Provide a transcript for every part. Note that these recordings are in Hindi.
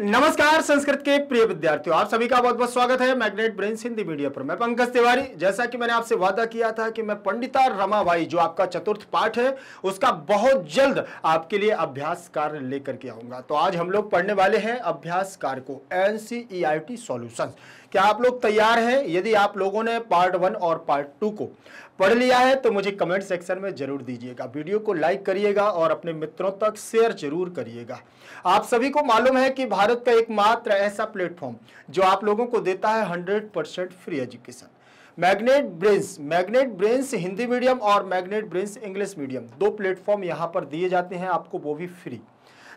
नमस्कार संस्कृत के प्रिय विद्यार्थियों, आप सभी का बहुत बहुत स्वागत है मैग्नेट ब्रेन्स हिंदी मीडिया पर। मैं पंकज तिवारी। जैसा कि मैंने आपसे वादा किया था कि मैं पंडिता रमाबाई जो आपका चतुर्थ पाठ है उसका बहुत जल्द आपके लिए अभ्यास कार्य लेकर के आऊंगा। तो आज हम लोग पढ़ने वाले हैं अभ्यास कार्य को, NCERT सॉल्यूशंस। क्या आप लोग तैयार हैं? यदि आप लोगों ने पार्ट 1 और पार्ट 2 को पढ़ लिया है तो मुझे कमेंट सेक्शन में जरूर दीजिएगा, वीडियो को लाइक करिएगा और अपने मित्रों तक शेयर जरूर करिएगा। आप सभी को मालूम है कि भारत का एकमात्र ऐसा प्लेटफॉर्म जो आप लोगों को देता है 100% free education, magnet brains Hindi medium और मैग्नेट ब्रेन्स इंग्लिश मीडियम, दो प्लेटफॉर्म यहां पर दिए जाते हैं आपको, वो भी फ्री।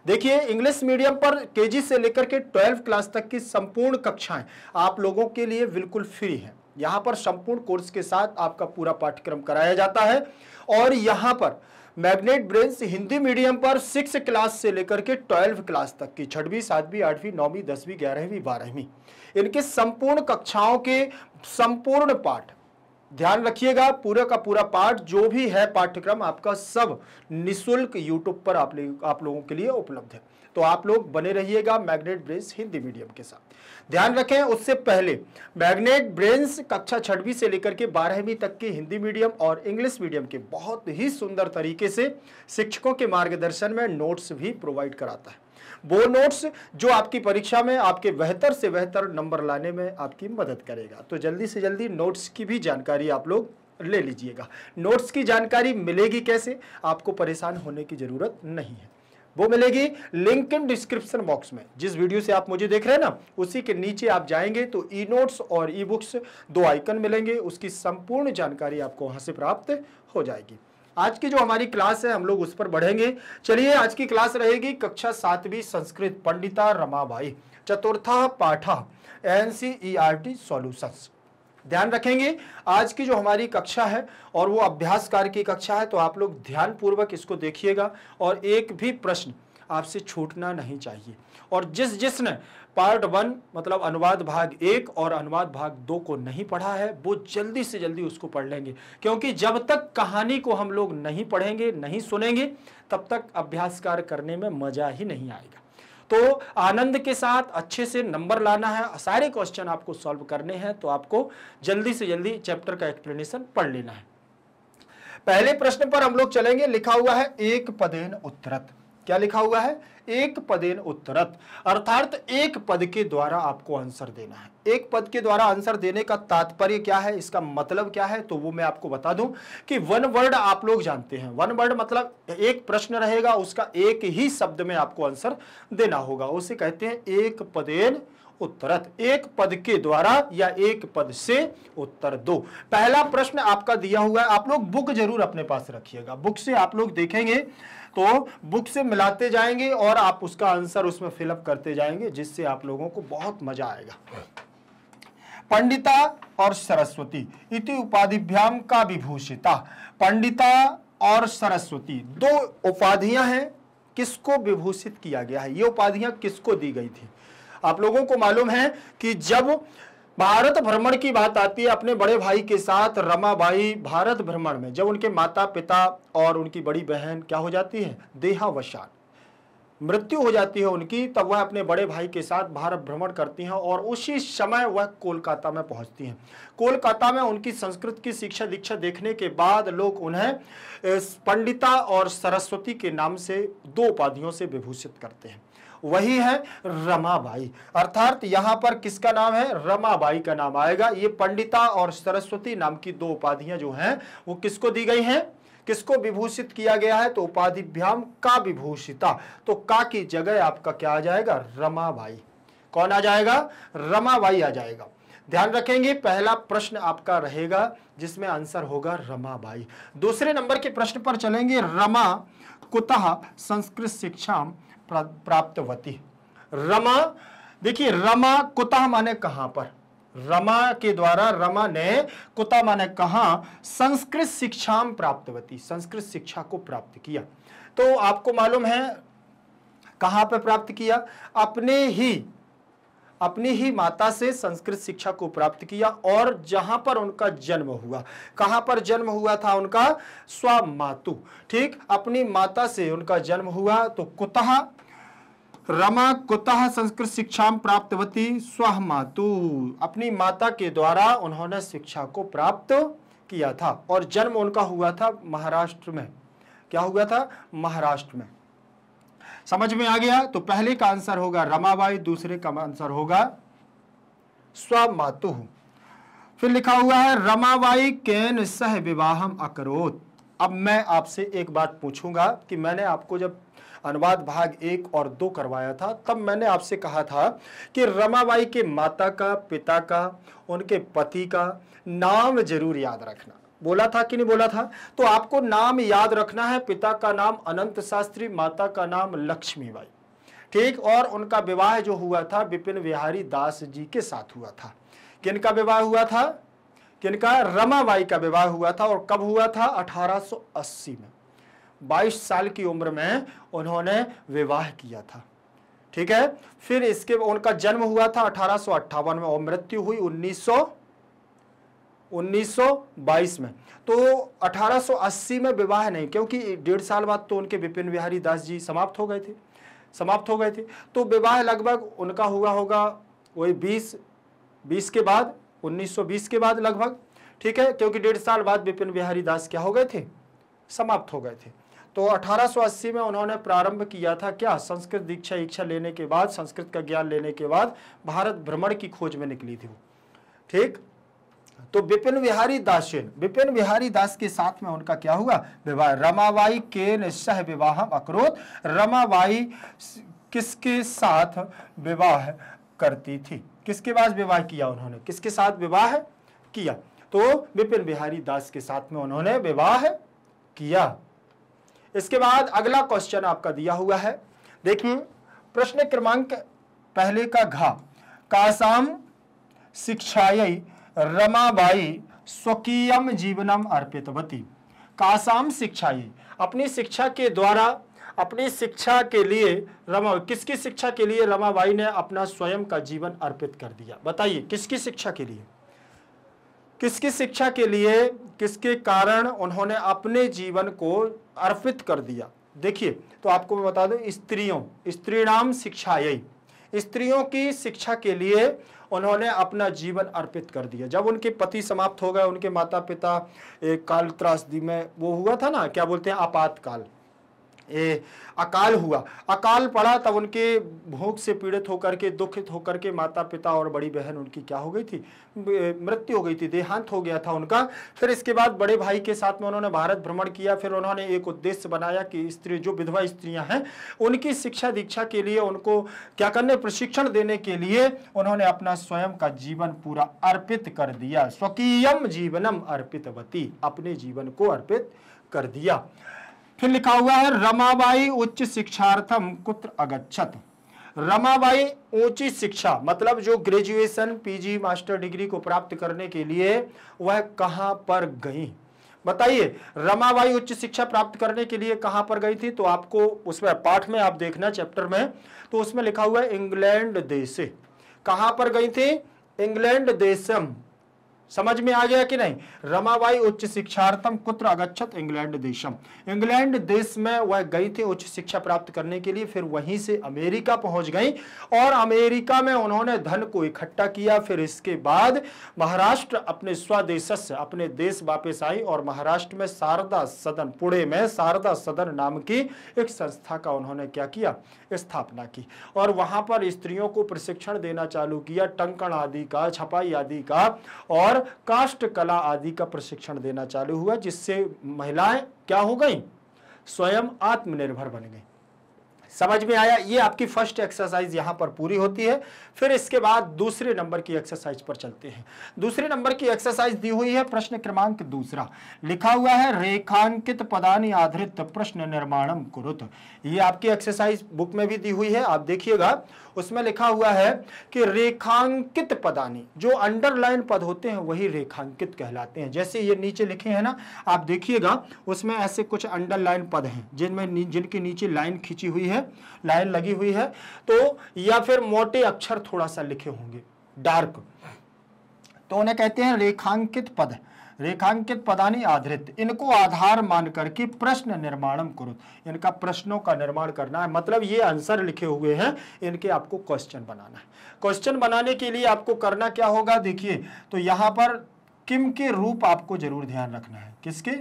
देखिए, इंग्लिश मीडियम पर केजी से लेकर के 12 क्लास तक की संपूर्ण कक्षाएं आप लोगों के लिए बिल्कुल फ्री हैं। यहां पर संपूर्ण कोर्स के साथ आपका पूरा पाठ्यक्रम कराया जाता है। और यहां पर मैग्नेट ब्रेन्स हिंदी मीडियम पर 6 क्लास से लेकर के 12 क्लास तक की 6वीं 7वीं 8वीं 9वीं 10वीं 11वीं 12वीं इनके संपूर्ण कक्षाओं के संपूर्ण पाठ, ध्यान रखिएगा, पूरा का पूरा पाठ जो भी है पाठ्यक्रम आपका सब निःशुल्क यूट्यूब पर आप लोगों के लिए उपलब्ध है। तो आप लोग बने रहिएगा मैग्नेट ब्रेन्स हिंदी मीडियम के साथ। ध्यान रखें, उससे पहले मैग्नेट ब्रेन्स कक्षा 6वीं से लेकर के 12वीं तक के हिंदी मीडियम और इंग्लिश मीडियम के बहुत ही सुंदर तरीके से शिक्षकों के मार्गदर्शन में नोट्स भी प्रोवाइड कराता है। वो नोट्स जो आपकी परीक्षा में आपके बेहतर से बेहतर नंबर लाने में आपकी मदद करेगा। तो जल्दी से जल्दी नोट्स की भी जानकारी आप लोग ले लीजिएगा। नोट्स की जानकारी मिलेगी कैसे? आपको परेशान होने की जरूरत नहीं है, वो मिलेगी लिंक इन डिस्क्रिप्शन बॉक्स में। जिस वीडियो से आप मुझे देख रहे हैं ना, उसी के नीचे आप जाएंगे तो ई नोट्स और ई बुक्स दो आइकन मिलेंगे, उसकी संपूर्ण जानकारी आपको वहां से प्राप्त हो जाएगी। आज की जो हमारी क्लास है हम लोग उस पर बढ़ेंगे। चलिए, आज की क्लास रहेगी कक्षा 7वीं संस्कृत, पंडिता रमाबाई, चतुर्था पाठा, NCERT सॉल्यूशंस। ध्यान रखेंगे, आज की जो हमारी कक्षा है और वो अभ्यास कार्य की कक्षा है, तो आप लोग ध्यान पूर्वक इसको देखिएगा और एक भी प्रश्न आपसे छूटना नहीं चाहिए। और जिसने पार्ट 1 मतलब अनुवाद भाग 1 और अनुवाद भाग 2 को नहीं पढ़ा है वो जल्दी से जल्दी उसको पढ़ लेंगे, क्योंकि जब तक कहानी को हम लोग नहीं पढ़ेंगे, नहीं सुनेंगे, तब तक अभ्यास कार्य करने में मजा ही नहीं आएगा। तो आनंद के साथ अच्छे से नंबर लाना है, सारे क्वेश्चन आपको सॉल्व करने हैं, तो आपको जल्दी से जल्दी चैप्टर का एक्सप्लेनेशन पढ़ लेना है। पहले प्रश्न पर हम लोग चलेंगे। लिखा हुआ है एक पदेन उत्तरत। क्या लिखा हुआ है? एक पदेन उत्तरत, अर्थात एक पद के द्वारा आपको आंसर देना है। एक पद के द्वारा आंसर देने का तात्पर्य क्या है, इसका मतलब क्या है, तो वो मैं आपको बता दूं कि वन वर्ड आप लोग जानते हैं। वन वर्ड मतलब एक प्रश्न रहेगा, उसका एक ही शब्द में आपको आंसर देना होगा, उसे कहते हैं एक पदेन उत्तरत। एक पद के द्वारा या एक पद से उत्तर दो। पहला प्रश्न आपका दिया हुआ है, आप लोग बुक जरूर अपने पास रखिएगा। बुक से आप लोग देखेंगे तो बुक से मिलाते जाएंगे और आप उसका आंसर उसमें फिलअप करते जाएंगे, जिससे आप लोगों को बहुत मजा आएगा। पंडिता और सरस्वती इति उपाधिभ्याम का विभूषिता। पंडिता और सरस्वती दो उपाधियां हैं, किसको विभूषित किया गया है? ये उपाधियां किसको दी गई थी? आप लोगों को मालूम है कि जब भारत भ्रमण की बात आती है, अपने बड़े भाई के साथ रमाबाई भारत भ्रमण में जब उनके माता पिता और उनकी बड़ी बहन क्या हो जाती है, देहावसान, मृत्यु हो जाती है उनकी, तब वह अपने बड़े भाई के साथ भारत भ्रमण करती हैं और उसी समय वह कोलकाता में पहुंचती हैं। कोलकाता में उनकी संस्कृत की शिक्षा दीक्षा देखने के बाद लोग उन्हें पंडिता और सरस्वती के नाम से दो उपाधियों से विभूषित करते हैं, वही है रमाबाई। अर्थात यहां पर किसका नाम है? रमाबाई का नाम आएगा। ये पंडिता और सरस्वती नाम की दो उपाधियां जो हैं वो किसको दी गई हैं, किसको विभूषित किया गया है? तो उपाधिभ्याम का विभूषिता, तो का की जगह आपका क्या आ जाएगा? रमाबाई। कौन आ जाएगा? रमाबाई आ जाएगा। ध्यान रखेंगे, पहला प्रश्न आपका रहेगा जिसमें आंसर होगा रमाबाई। दूसरे नंबर के प्रश्न पर चलेंगे। रमा कुतः संस्कृत शिक्षा प्राप्तवती। रमा, देखिए रमा कुतः माने कहां पर, रमा के द्वारा, रमा ने कुतः माने कहां, संस्कृत शिक्षा प्राप्तवती, संस्कृत शिक्षा को प्राप्त किया। तो आपको मालूम है कहां पर प्राप्त किया? अपनी ही माता से संस्कृत शिक्षा को प्राप्त किया और जहां पर उनका जन्म हुआ, कहां पर जन्म हुआ था उनका? स्वमातु। ठीक, अपनी माता से उनका जन्म हुआ। तो कुतः रमा कुतः संस्कृत शिक्षाम प्राप्तवती स्वः मातु, अपनी माता के द्वारा उन्होंने शिक्षा को प्राप्त किया था और जन्म उनका हुआ था महाराष्ट्र में। क्या हुआ था? महाराष्ट्र में। समझ में आ गया? तो पहले का आंसर होगा रमाबाई, दूसरे का आंसर होगा स्वमातु। फिर लिखा हुआ है रमाबाई केन सह विवाहम अकरोत। अब मैं आपसे एक बात पूछूंगा कि मैंने आपको जब अनुवाद भाग 1 और 2 करवाया था तब मैंने आपसे कहा था कि रमाबाई के माता का, पिता का, उनके पति का नाम जरूर याद रखना। बोला था कि नहीं बोला था? तो आपको नाम याद रखना है। पिता का नाम अनंत शास्त्री, माता का नाम लक्ष्मीबाई, ठीक। और उनका विवाह जो हुआ था विपिन बिहारी दास जी के साथ हुआ था। किनका विवाह हुआ था? किनका? रमाबाई का विवाह हुआ था। और कब हुआ था? 1880 में। 22 साल की उम्र में उन्होंने विवाह किया था, ठीक है। फिर इसके उनका जन्म हुआ था 1858 में और मृत्यु हुई 1922 में। तो 1880 में विवाह नहीं, क्योंकि 1.5 साल बाद तो उनके विपिन बिहारी दास जी समाप्त हो गए थे। तो विवाह लगभग उनका हुआ होगा वही 20 के बाद, 1920 के बाद लगभग, ठीक है, क्योंकि 1.5 साल बाद विपिन बिहारी दास क्या हो गए थे? समाप्त हो गए थे। तो 1880 में उन्होंने प्रारंभ किया था क्या? संस्कृत दीक्षा लेने के बाद, संस्कृत का ज्ञान लेने के बाद भारत भ्रमण की खोज में निकली थी वो, ठीक। तो विपिन बिहारी दास के साथ में उनका क्या हुआ? विवाह। रमाबाई के सह विवाह अकरोत। रमाबाई किसके साथ विवाह करती थी? किसके बाद विवाह किया उन्होंने? किसके साथ विवाह किया? तो विपिन बिहारी दास के साथ में उन्होंने विवाह किया। इसके बाद अगला क्वेश्चन आपका दिया हुआ है, देखिए प्रश्न क्रमांक पहले का घ, कासाम शिक्षायै रमाबाई स्वकीयम जीवनम अर्पितवती। कासाम शिक्षायै, अपनी शिक्षा के द्वारा, अपनी शिक्षा के लिए किसकी शिक्षा के लिए रमाबाई ने अपना स्वयं का जीवन अर्पित कर दिया? बताइए, किसकी शिक्षा के लिए? किसकी शिक्षा के लिए, किसके कारण उन्होंने अपने जीवन को अर्पित कर दिया? देखिए, तो आपको मैं बता दूं, स्त्रीणाम शिक्षायै, स्त्रियों की शिक्षा के लिए उन्होंने अपना जीवन अर्पित कर दिया। जब उनके पति समाप्त हो गए, उनके माता पिता एक काल त्रासदी में वो हुआ था ना, क्या बोलते हैं, आपातकाल, अकाल हुआ, अकाल पड़ा, तब उनके भूख से पीड़ित होकर के, दुखित होकर के माता पिता और बड़ी बहन उनकी क्या हो गई थी? मृत्यु हो गई थी, देहांत हो गया था उनका। फिर इसके बाद बड़े भाई के साथ में उन्होंने भारत भ्रमण किया। फिर उन्होंने एक उद्देश्य बनाया कि स्त्री, जो विधवा स्त्रियां हैं, उनकी शिक्षा दीक्षा के लिए, उनको क्या करने, प्रशिक्षण देने के लिए उन्होंने अपना स्वयं का जीवन पूरा अर्पित कर दिया। स्वकीयम जीवनम अर्पितवती, अपने जीवन को अर्पित कर दिया। फिर लिखा हुआ है रमाबाई उच्च शिक्षार्थम कुत्र अगच्छत। रमाबाई ऊंची शिक्षा, मतलब जो ग्रेजुएशन, पीजी, मास्टर डिग्री को प्राप्त करने के लिए वह कहां पर गई? बताइए, रमाबाई उच्च शिक्षा प्राप्त करने के लिए कहां पर गई थी? तो आपको उसमें पाठ में आप देखना, चैप्टर में, तो उसमें लिखा हुआ है इंग्लैंड देशे। कहां पर गई थी? इंग्लैंड देशम। समझ में आ गया कि नहीं? रमाबाई उच्च शिक्षार्थम कुत्र अगच्छत इंग्लैंड देशम। इंग्लैंड देश में वह गई थी उच्च शिक्षा प्राप्त करने के लिए। फिर वहीं से अमेरिका पहुंच गई और अमेरिका में उन्होंने धन को इकट्ठा किया। फिर इसके बाद महाराष्ट्र, अपने स्वदेश से अपने देश वापस आई और महाराष्ट्र में शारदा सदन, पुणे में शारदा सदन नाम की एक संस्था का उन्होंने क्या किया? स्थापना की। और वहां पर स्त्रियों को प्रशिक्षण देना चालू किया, टंकण आदि का, छपाई आदि का और काष्ठ कला आदि का प्रशिक्षण देना चालू हुआ, जिससे महिलाएं क्या हो गई? स्वयं आत्मनिर्भर बन गई। समझ में आया? ये आपकी फर्स्ट एक्सरसाइज यहां पर पूरी होती है। फिर इसके बाद दूसरे नंबर की एक्सरसाइज पर चलते हैं। दूसरे नंबर की एक्सरसाइज दी हुई है प्रश्न क्रमांक दूसरा, लिखा हुआ है रेखांकित पदानि आधारित प्रश्न निर्माणम कुरुत। ये आपकी एक्सरसाइज बुक में भी दी हुई है, आप देखिएगा। उसमें लिखा हुआ है कि रेखांकित पदानि, जो अंडरलाइन पद होते हैं वही रेखांकित कहलाते हैं। जैसे ये नीचे लिखे हैं ना, आप देखिएगा, उसमें ऐसे कुछ अंडरलाइन पद हैं जिनके नीचे लाइन खींची हुई है, लाइन लगी हुई है, तो या फिर मोटे अक्षर थोड़ा सा लिखे होंगे, डार्क, तो उन्हें कहते हैं रेखांकित पद। रेखांकित पदानि आधृत, इनको आधार मान करके प्रश्न निर्माणम कुरुत, इनका प्रश्नों का निर्माण करना है। मतलब ये आंसर लिखे हुए हैं, इनके आपको क्वेश्चन बनाना है। क्वेश्चन बनाने के लिए आपको करना क्या होगा, देखिए तो यहां पर किम के रूप आपको जरूर ध्यान रखना है। किसके?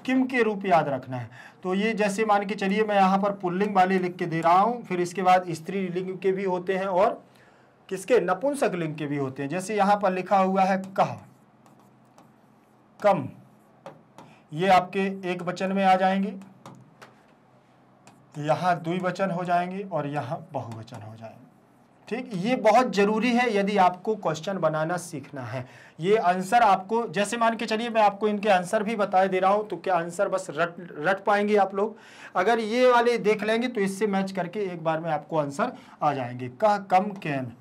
किम के रूप याद रखना है। तो ये जैसे मान के चलिए मैं यहाँ पर पुल्लिंग वाले लिख के दे रहा हूं, फिर इसके बाद स्त्रीलिंग के भी होते हैं और किसके? नपुंसक लिंग के भी होते हैं। जैसे यहाँ पर लिखा हुआ है कह, कम, ये आपके एक वचन में आ जाएंगे, यहाँ द्विवचन हो जाएंगे और यहाँ बहुवचन हो जाएंगे। ठीक, ये बहुत जरूरी है यदि आपको क्वेश्चन बनाना सीखना है। ये आंसर आपको, जैसे मान के चलिए मैं आपको इनके आंसर भी बता दे रहा हूं, तो क्या आंसर बस रट पाएंगे आप लोग? अगर ये वाले देख लेंगे तो इससे मैच करके एक बार में आपको आंसर आ जाएंगे। कह, कम, कैन,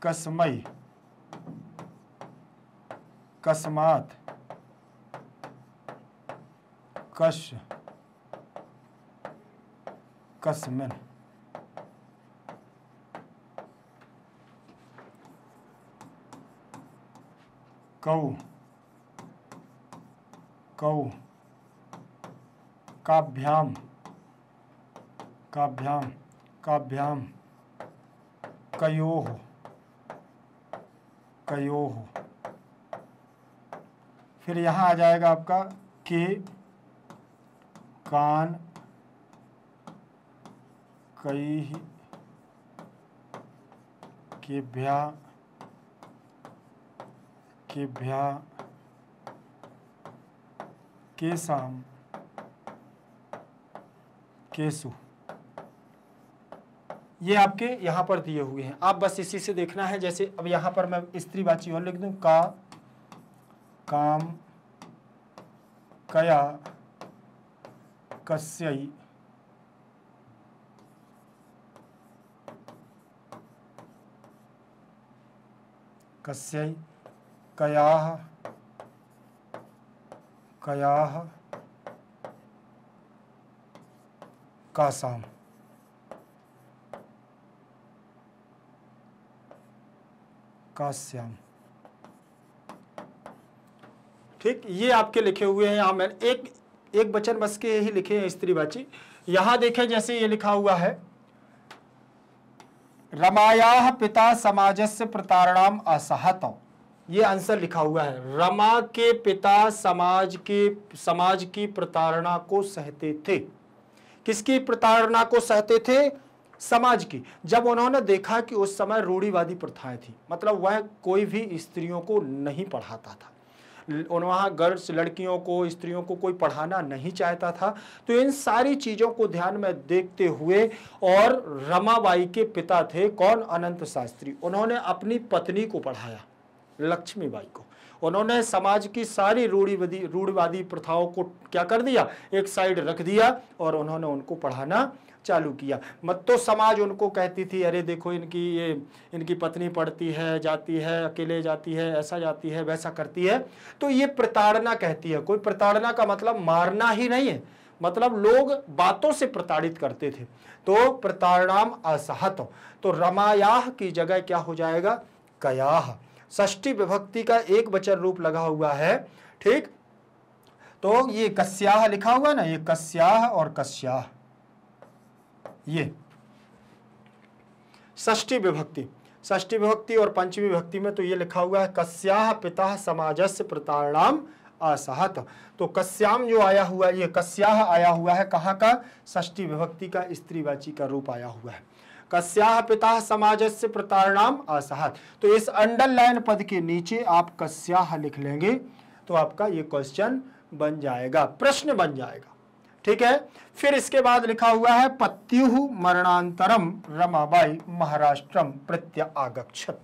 कसमई, कस्मात, कश, कसमिन, कौ, कौ, काभ्याम, काभ्याम, काभ्याम, कयोः, कयोः। फिर यहाँ आ जाएगा आपका के, कान, कई, केभ्या, केभ्या, केसाम, केसु। ये आपके यहाँ पर दिए हुए हैं, आप बस इसी से देखना है। जैसे अब यहाँ पर मैं स्त्रीवाची और लिख दूं, का, काम, कया, कस्यै, कस्यै, कयाः, कयाः, कासाम। कास्याम। ठीक, ये आपके लिखे हुए हैं। यहाँ मैंने एक वचन बस के ही लिखे हैं स्त्रीवाची। यहां देखें जैसे ये लिखा हुआ है, रमायाः पिता समाजस्य प्रतारणाम असहत, ये आंसर लिखा हुआ है। रमा के पिता समाज की प्रताड़ना को सहते थे। किसकी प्रताड़ना को सहते थे? समाज की। जब उन्होंने देखा कि उस समय रूढ़िवादी प्रथाएं थी, मतलब वह कोई भी स्त्रियों को नहीं पढ़ाता था, वहाँ गर्ल्स, लड़कियों को, स्त्रियों को कोई पढ़ाना नहीं चाहता था। तो इन सारी चीजों को ध्यान में देखते हुए, और रमाबाई के पिता थे कौन? अनंत शास्त्री। उन्होंने अपनी पत्नी को पढ़ाया, लक्ष्मीबाई को। उन्होंने समाज की सारी रूढ़िवादी प्रथाओं को क्या कर दिया? एक साइड रख दिया और उन्होंने उनको पढ़ाना चालू किया। मत तो समाज उनको कहती थी, अरे देखो इनकी पत्नी पढ़ती है, जाती है, अकेले जाती है, ऐसा जाती है, वैसा करती है। तो ये प्रताड़ना कहती है। कोई प्रताड़ना का मतलब मारना ही नहीं है, मतलब लोग बातों से प्रताड़ित करते थे। तो प्रताड़नाम असहत, तो रमायाह की जगह क्या हो जाएगा? कयाह। षष्ठी विभक्ति का एक वचन रूप लगा हुआ है। ठीक, तो ये कस्याह लिखा हुआ ना, ये कस्याह और कस्याह, ये षष्ठी विभक्ति और पंचमी विभक्ति में तो ये लिखा हुआ है कस्याह पिता समाजस्य प्रताड़नाम असहत। तो कस्याम जो आया हुआ है, ये कस्याह आया हुआ है कहाँ का? षष्ठी विभक्ति का स्त्रीवाची का रूप आया हुआ है। कस्याह पिता समाजस्य प्रताड़नाम असहत। तो इस अंडरलाइन पद के नीचे आप कस्याह लिख लेंगे तो आपका ये क्वेश्चन बन जाएगा, प्रश्न बन जाएगा। ठीक है। फिर इसके बाद लिखा हुआ है पत्युः मरणांतरम रमाबाई महाराष्ट्रम प्रत्यागच्छत।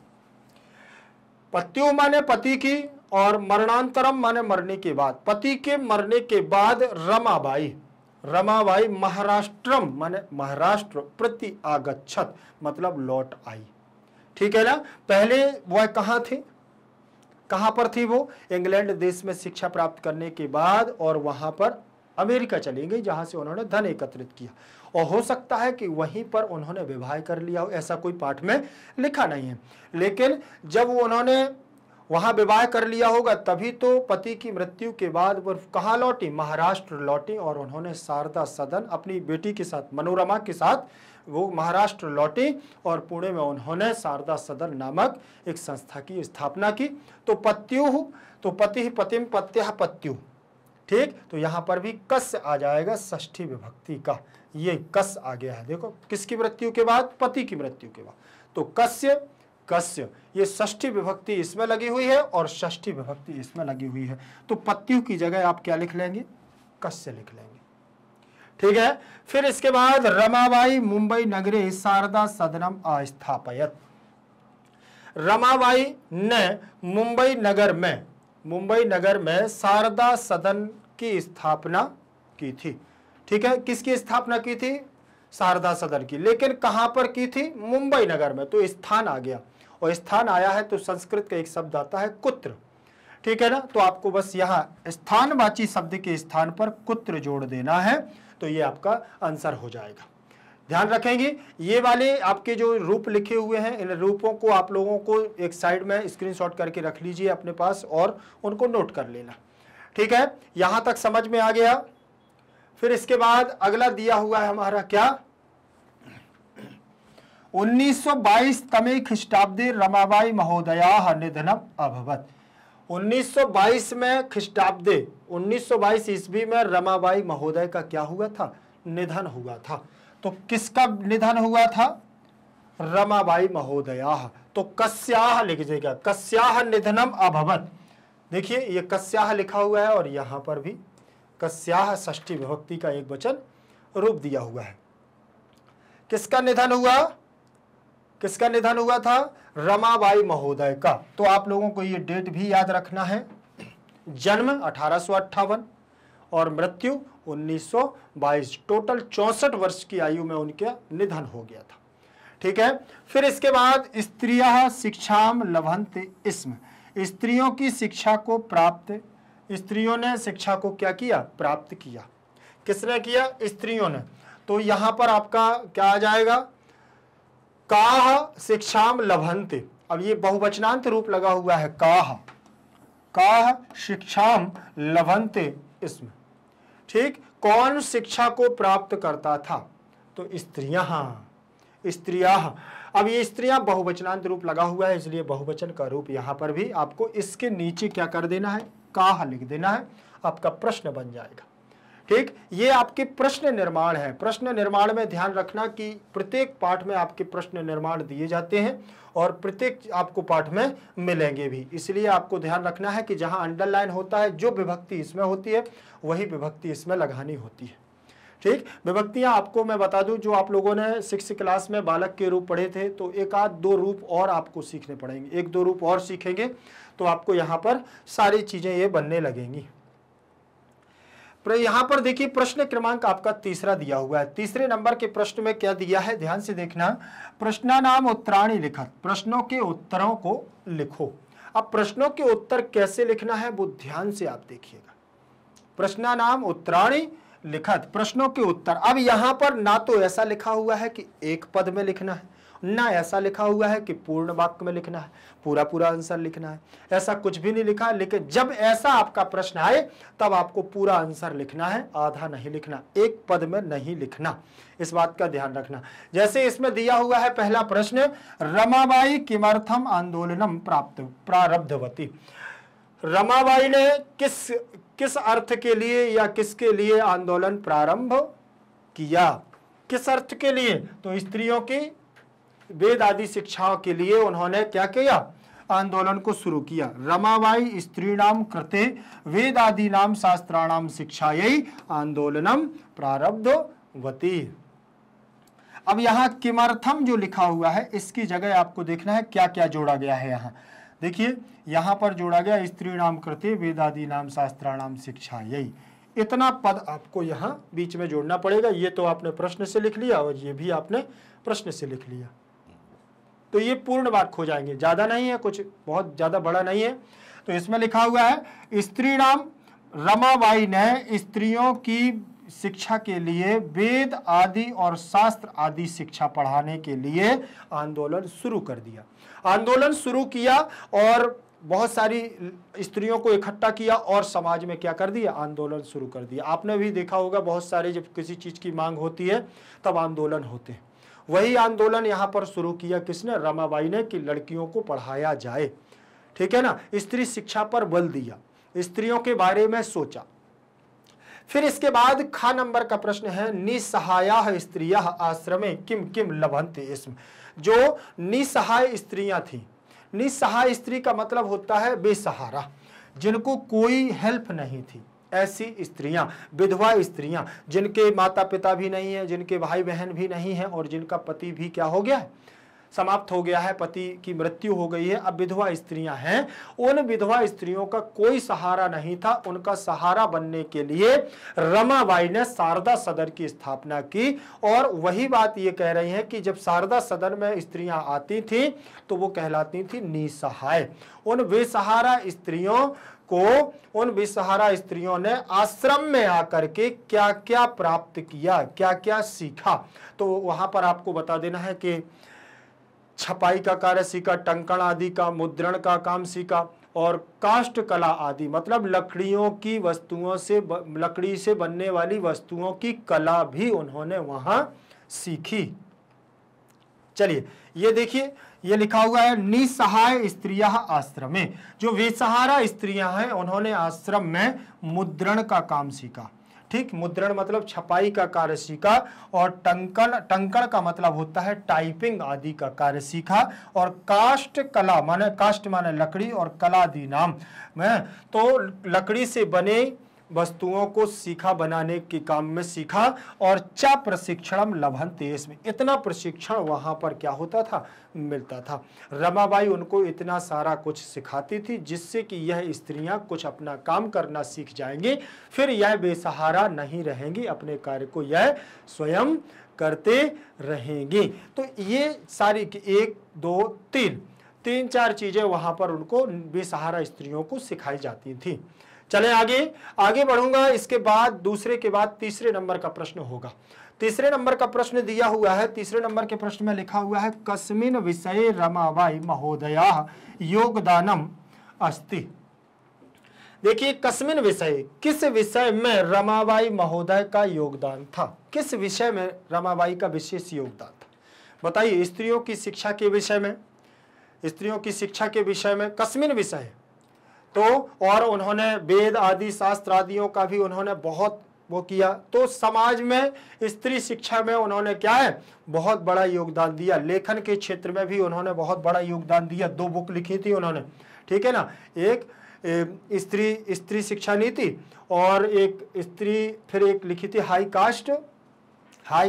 पत्युः माने पति की, और मरणांतरम माने मरने के बाद, पति के मरने के बाद रमाबाई महाराष्ट्रम माने महाराष्ट्र प्रत्यागच्छत मतलब लौट आई। ठीक है ना। पहले वह कहाँ थे, कहां पर थी वो? इंग्लैंड देश में शिक्षा प्राप्त करने के बाद, और वहां पर अमेरिका चली गई जहां से उन्होंने धन एकत्रित किया, और हो सकता है कि वहीं पर उन्होंने विवाह कर लिया हो, ऐसा कोई पाठ में लिखा नहीं है। लेकिन जब उन्होंने वहां विवाह कर लिया होगा, तभी तो पति की मृत्यु के बाद वो कहाँ लौटी, महाराष्ट्र लौटी और उन्होंने शारदा सदन अपनी बेटी के साथ, मनोरमा के साथ वो महाराष्ट्र लौटी और पुणे में उन्होंने शारदा सदन नामक एक संस्था की स्थापना की। तो पत्यु, तो पति पतिम पत्यः पत्यु, ठीक। तो यहां पर भी कस्य आ जाएगा षष्ठी विभक्ति का, ये कस आ गया है। देखो किसकी मृत्यु के बाद, पति की मृत्यु के बाद, तो कस्य कस्य, ये षष्ठी विभक्ति इसमें लगी हुई है और षष्ठी विभक्ति इसमें लगी हुई है। तो पत्यु की जगह आप क्या लिख लेंगे, कस्य लिख लेंगे, ठीक है। फिर इसके बाद रमाबाई मुंबई नगरे शारदा सदनम अस्थापयत। रमाबाई ने मुंबई नगर में शारदा सदन की स्थापना की थी, ठीक है। किसकी स्थापना की थी, शारदा सदन की, लेकिन कहां पर की थी, मुंबई नगर में। तो स्थान आ गया, और स्थान आया है तो संस्कृत का एक शब्द आता है कुत्र, ठीक है ना। तो आपको बस यहां स्थानवाची शब्द के स्थान पर कुत्र जोड़ देना है, तो ये आपका आंसर हो जाएगा। ध्यान रखेंगे, ये वाले आपके जो रूप लिखे हुए हैं, इन रूपों को आप लोगों को एक साइड में स्क्रीनशॉट करके रख लीजिए अपने पास और उनको नोट कर लेना, ठीक है। यहां तक समझ में आ गया। फिर इसके बाद अगला दिया हुआ है हमारा क्या, 1922 तमे ख्रीष्टाब्दे रमाबाई महोदया निधनम अभवत। 1922 में ख्रीष्टाब्दे 1922 ईस्वी में रमाबाई महोदय का क्या हुआ था, निधन हुआ था। तो किसका निधन हुआ था, रमाबाई महोदया। तो कस्याह लिख दीजिएगा, कस्याह निधनम अभवत। देखिए ये कस्याह लिखा हुआ है और यहां पर भी कस्याह षष्ठी विभक्ति का एक वचन रूप दिया हुआ है। किसका निधन हुआ, किसका निधन हुआ था, रमाबाई महोदय का। तो आप लोगों को ये डेट भी याद रखना है, जन्म 1858 और मृत्यु 1922, टोटल 64 वर्ष की आयु में उनका निधन हो गया था, ठीक है। फिर इसके बाद स्त्रियः शिक्षाम लभन्ते स्म, स्त्रियों की शिक्षा को प्राप्त, स्त्रियों ने शिक्षा को क्या किया, प्राप्त किया। किसने किया, स्त्रियों ने। तो यहां पर आपका क्या आ जाएगा, काह शिक्षाम लभन्ते। अब ये बहुवचनांत रूप लगा हुआ है, काह, काह शिक्षाम लभन्ते इसमें, ठीक। कौन शिक्षा को प्राप्त करता था, तो स्त्रियां, स्त्रियां। अब ये स्त्रियां बहुवचनांत रूप लगा हुआ है, इसलिए बहुवचन का रूप यहां पर भी आपको इसके नीचे क्या कर देना है, काह लिख देना है, आपका प्रश्न बन जाएगा, ठीक। ये आपके प्रश्न निर्माण है। प्रश्न निर्माण में ध्यान रखना कि प्रत्येक पाठ में आपके प्रश्न निर्माण दिए जाते हैं और प्रत्येक आपको पाठ में मिलेंगे भी, इसलिए आपको ध्यान रखना है कि जहां अंडरलाइन होता है, जो विभक्ति इसमें होती है वही विभक्ति इसमें लगानी होती है, ठीक। विभक्तियां आपको मैं बता दूं, जो आप लोगों ने 6th क्लास में बालक के रूप पढ़े थे, तो एक आध दो रूप और आपको सीखने पड़ेंगे, एक दो रूप और सीखेंगे तो आपको यहाँ पर सारी चीजें ये बनने लगेंगी। यहां पर देखिए प्रश्न क्रमांक आपका तीसरा दिया हुआ है। तीसरे नंबर के प्रश्न में क्या दिया है, ध्यान से देखना, प्रश्नानाम उत्तराणि लिखत, प्रश्नों के उत्तरों को लिखो। अब प्रश्नों के उत्तर कैसे लिखना है वो ध्यान से आप देखिएगा। प्रश्नानाम उत्तराणि लिखत, प्रश्नों के उत्तर। अब यहां पर ना तो ऐसा लिखा हुआ है कि एक पद में लिखना है, ना ऐसा लिखा हुआ है कि पूर्ण वाक्य में लिखना है, पूरा पूरा आंसर लिखना है, ऐसा कुछ भी नहीं लिखा। लेकिन जब ऐसा आपका प्रश्न आए तब आपको पूरा आंसर लिखना है, आधा नहीं लिखना, एक पद में नहीं लिखना, इस बात का ध्यान रखना। जैसे इसमें दिया हुआ है पहला प्रश्न, रमाबाई किमर्थम आंदोलनम प्रारब्धवती। रमाबाई ने किस अर्थ के लिए या किसके लिए आंदोलन प्रारंभ किया, किस अर्थ के लिए, तो स्त्रियों की वेद आदि शिक्षाओं के लिए उन्होंने क्या किया, आंदोलन को शुरू किया। रमाबाई स्त्रीणाम कृते वेदादीनाम शास्त्राणाम शिक्षायै आंदोलनम प्रारब्धवती। अब यहां किमर्थम जो लिखा हुआ है इसकी जगह आपको देखना है क्या क्या जोड़ा गया है। यहां देखिए, यहां पर जोड़ा गया स्त्रीणाम कृते वेदादीनाम शास्त्राणाम शिक्षायै, इतना पद आपको यहां बीच में जोड़ना पड़ेगा। ये तो आपने प्रश्न से लिख लिया और ये भी आपने प्रश्न से लिख लिया, तो ये पूर्ण वाक्य हो जाएंगे, ज्यादा नहीं है, कुछ बहुत ज्यादा बड़ा नहीं है। तो इसमें लिखा हुआ है स्त्रीणाम, रमाबाई ने स्त्रियों की शिक्षा के लिए वेद आदि और शास्त्र आदि शिक्षा पढ़ाने के लिए आंदोलन शुरू कर दिया। आंदोलन शुरू किया और बहुत सारी स्त्रियों को इकट्ठा किया और समाज में क्या कर दिया, आंदोलन शुरू कर दिया। आपने भी देखा होगा बहुत सारे जब किसी चीज की मांग होती है तब आंदोलन होते हैं। वही आंदोलन यहाँ पर शुरू किया किसने, रमाबाई ने, कि लड़कियों को पढ़ाया जाए, ठीक है ना, स्त्री शिक्षा पर बल दिया, स्त्रियों के बारे में सोचा। फिर इसके बाद ख नंबर का प्रश्न है, निसहाया स्त्रियां आश्रमे किम किम लभन्ते इसमें। जो निसहाय स्त्रियां थी, निसहाय स्त्री का मतलब होता है बेसहारा, जिनको कोई हेल्प नहीं थी, ऐसी स्त्रियां, विधवा स्त्रियां, जिनके माता पिता भी नहीं है, जिनके भाई बहन भी नहीं है और जिनका पति भी क्या हो गया है, समाप्त हो गया है, पति की मृत्यु हो गई है, अब विधवा स्त्रियां हैं। उन विधवा स्त्रियों का कोई सहारा नहीं था। उनका सहारा बनने के लिए रमाबाई ने शारदा सदन की स्थापना की। और वही बात ये कह रही है कि जब शारदा सदन में स्त्रियां आती थी तो वो कहलाती थी निसहाय। उन बेसहारा स्त्रियों को, उन बेसहारा स्त्रियों ने आश्रम में आकर के क्या क्या प्राप्त किया, क्या क्या सीखा, तो वहां पर आपको बता देना है कि छपाई का कार्य सीखा, टंकण आदि का, मुद्रण का काम सीखा और काष्ठ कला आदि, मतलब लकड़ियों की वस्तुओं से, लकड़ी से बनने वाली वस्तुओं की कला भी उन्होंने वहां सीखी। चलिए ये देखिए, ये लिखा हुआ है निसहाय स्त्रियां आश्रमे। जो बेसहारा स्त्रियां हैं उन्होंने आश्रम में मुद्रण का काम सीखा, ठीक, मुद्रण मतलब छपाई का कार्य सीखा, और टंकण का मतलब होता है टाइपिंग आदि का कार्य सीखा, और काष्ठ कला माने, काष्ठ माने लकड़ी और कला आदि नाम में, तो लकड़ी से बने वस्तुओं को सीखा, बनाने के काम में सीखा। और चा प्रशिक्षणम लभन्ते, इसमें इतना प्रशिक्षण वहां पर क्या होता था, मिलता था। रमाबाई उनको इतना सारा कुछ सिखाती थी जिससे कि यह स्त्रियां कुछ अपना काम करना सीख जाएंगी, फिर यह बेसहारा नहीं रहेंगी, अपने कार्य को यह स्वयं करते रहेंगी। तो ये सारी 1 2 3 4 चीजें वहां पर उनको बेसहारा स्त्रियों को सिखाई जाती थी। चले आगे बढ़ूंगा। इसके बाद दूसरे के बाद तीसरे नंबर का प्रश्न होगा। तीसरे नंबर का प्रश्न दिया हुआ है, तीसरे नंबर के प्रश्न में लिखा हुआ है, कस्मिन विषये रमाबाई महोदया योगदानम अस्ति। देखिए, कस्मिन विषय, किस विषय में रमाबाई महोदय का योगदान था, किस विषय में रमाबाई का विशेष योगदान था, बताइए। स्त्रियों की शिक्षा के विषय में, स्त्रियों की शिक्षा के विषय में कस्मिन विषय, तो और उन्होंने वेद आदि शास्त्र आदियों का भी उन्होंने बहुत वो किया। तो समाज में स्त्री शिक्षा में उन्होंने क्या है, बहुत बड़ा योगदान दिया। लेखन के क्षेत्र में भी उन्होंने बहुत बड़ा योगदान दिया। 2 बुक लिखी थी उन्होंने, ठीक है ना, एक स्त्री शिक्षा नीति और एक स्त्री, फिर एक लिखी थी हाई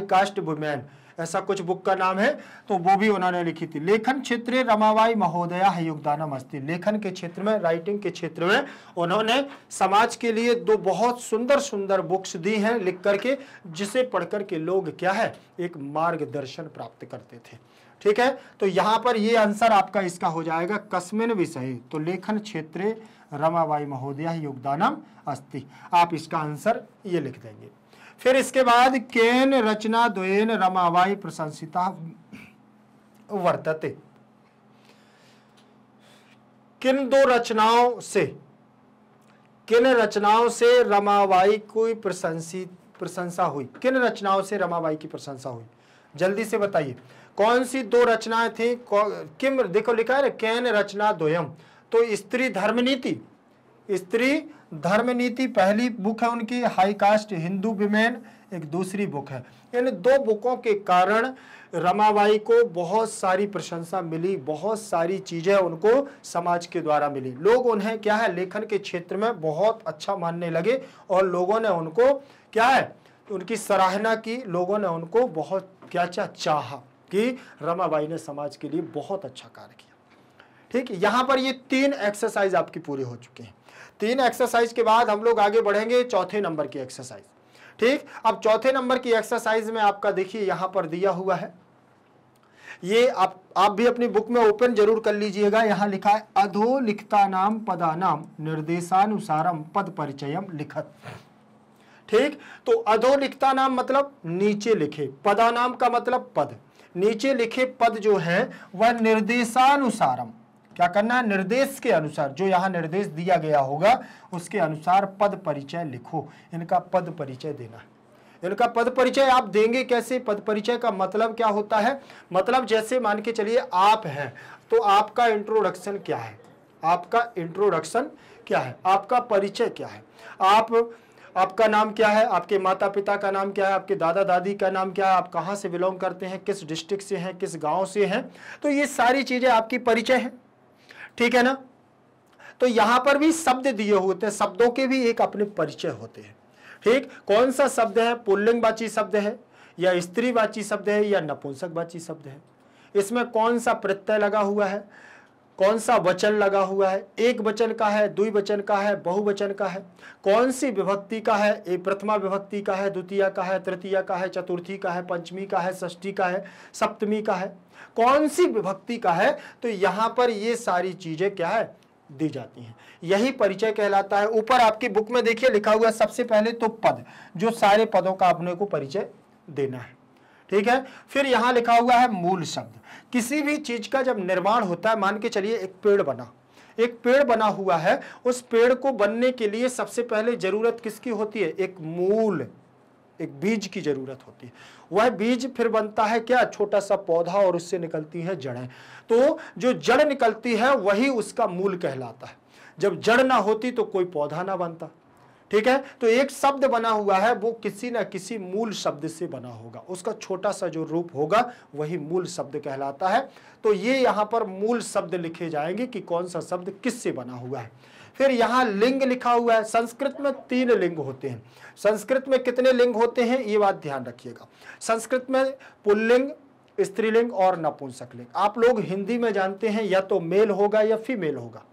कास्ट वुमेन, ऐसा कुछ बुक का नाम है, तो वो भी उन्होंने लिखी थी। लेखन क्षेत्र रमाबाई महोदया योगदानम अस्ति, लेखन के क्षेत्र में, राइटिंग के क्षेत्र में उन्होंने समाज के लिए 2 बहुत सुंदर सुंदर बुक्स दी हैं लिख करके, जिसे पढ़ करके लोग क्या है, एक मार्गदर्शन प्राप्त करते थे, ठीक है। तो यहाँ पर ये आंसर आपका इसका हो जाएगा कस्मिन विषय, तो लेखन क्षेत्र रमाबाई महोदया योगदानम अस्ति, आप इसका आंसर ये लिख देंगे। फिर इसके बाद केन रचना द्वयेन रमाबाई प्रशंसिता वर्तते, किन 2 रचनाओं से, किन रचनाओं से रमाबाई की प्रशंसा हुई, किन रचनाओं से रमाबाई की प्रशंसा हुई, जल्दी से बताइए कौन सी 2 रचनाएं थी। किम, देखो लिखा है केन रचना द्वयम, तो स्त्री धर्मनीति, स्त्री धर्मनीति पहली बुक है उनकी, हाई कास्ट हिंदू विमेन एक दूसरी बुक है। इन 2 बुकों के कारण रमाबाई को बहुत सारी प्रशंसा मिली, बहुत सारी चीजें उनको समाज के द्वारा मिली। लोग उन्हें क्या है, लेखन के क्षेत्र में बहुत अच्छा मानने लगे और लोगों ने उनको क्या है, उनकी सराहना की, लोगों ने उनको बहुत क्या चाहा कि रमाबाई ने समाज के लिए बहुत अच्छा कार्य किया, ठीक है। यहां पर ये 3 एक्सरसाइज आपकी पूरी हो चुके हैं। 3 एक्सरसाइज के बाद हम लोग आगे बढ़ेंगे चौथे नंबर की एक्सरसाइज, ठीक। अब चौथे नंबर की एक्सरसाइज में आपका देखिए यहां पर दिया हुआ है, ये आप भी अपनी बुक में ओपन जरूर कर लीजिएगा। यहां लिखा है अधोलिखिता नाम पदानाम निर्देशानुसारम पद परिचयम लिखत, ठीक। तो अधोलिखिता नाम मतलब नीचे लिखे, पदानाम का मतलब पद, नीचे लिखे पद जो है वह निर्देशानुसारम क्या करना है, निर्देश के अनुसार, जो यहाँ निर्देश दिया गया होगा उसके अनुसार पद परिचय लिखो। इनका पद परिचय देना है। इनका पद परिचय आप देंगे कैसे? पद परिचय का मतलब क्या होता है? मतलब जैसे मान के चलिए आप हैं, तो आपका इंट्रोडक्शन क्या है, आपका इंट्रोडक्शन क्या है, आपका परिचय क्या है, आपका नाम क्या है, आपके माता पिता का नाम क्या है, आपके दादा दादी का नाम क्या है, आप कहाँ से बिलोंग करते हैं, किस डिस्ट्रिक्ट से हैं, किस गांव से हैं, तो ये सारी चीजें आपकी परिचय है। ठीक है ना। तो यहां पर भी शब्द दिए होते हैं, शब्दों के भी एक अपने परिचय होते हैं। ठीक, कौन सा शब्द है, पुल्लिंगवाची शब्द है या स्त्रीवाची शब्द है या नपुंसकवाची शब्द है, इसमें कौन सा प्रत्यय लगा हुआ है, कौन सा वचन लगा हुआ है, एक वचन का है, द्विवचन का है, बहुवचन का है, कौन सी विभक्ति का है, एक प्रथमा विभक्ति का है, द्वितीय का है, तृतीय का है, चतुर्थी का है, पंचमी का है, षष्ठी का है, सप्तमी का है, कौन सी विभक्ति का है। तो यहां पर ये सारी चीजें क्या है, दी जाती हैं। यही परिचय कहलाता है। ऊपर आपकी बुक में देखिए लिखा हुआ है सबसे पहले तो पद, जो सारे पदों का अपने को परिचय देना है। ठीक है। फिर यहां लिखा हुआ है मूल शब्द। किसी भी चीज का जब निर्माण होता है, मान के चलिए एक पेड़ बना हुआ है, उस पेड़ को बनने के लिए सबसे पहले जरूरत किसकी होती है, एक मूल, एक बीज की जरूरत होती है। वह बीज फिर बनता है क्या, छोटा सा पौधा, और उससे निकलती है जड़ें। तो जो जड़ निकलती है वही उसका मूल कहलाता है। जब जड़ ना होती तो कोई पौधा ना बनता। ठीक है। तो एक शब्द बना हुआ है, वो किसी न किसी मूल शब्द से बना होगा, उसका छोटा सा जो रूप होगा वही मूल शब्द कहलाता है। तो ये यहां पर मूल शब्द लिखे जाएंगे कि कौन सा शब्द किससे बना हुआ है। फिर यहां लिंग लिखा हुआ है। संस्कृत में 3 लिंग होते हैं। संस्कृत में कितने लिंग होते हैं ये बात ध्यान रखिएगा। संस्कृत में पुल्लिंग, स्त्रीलिंग और नपुंसकलिंग। आप लोग हिंदी में जानते हैं या तो मेल होगा या फीमेल होगा।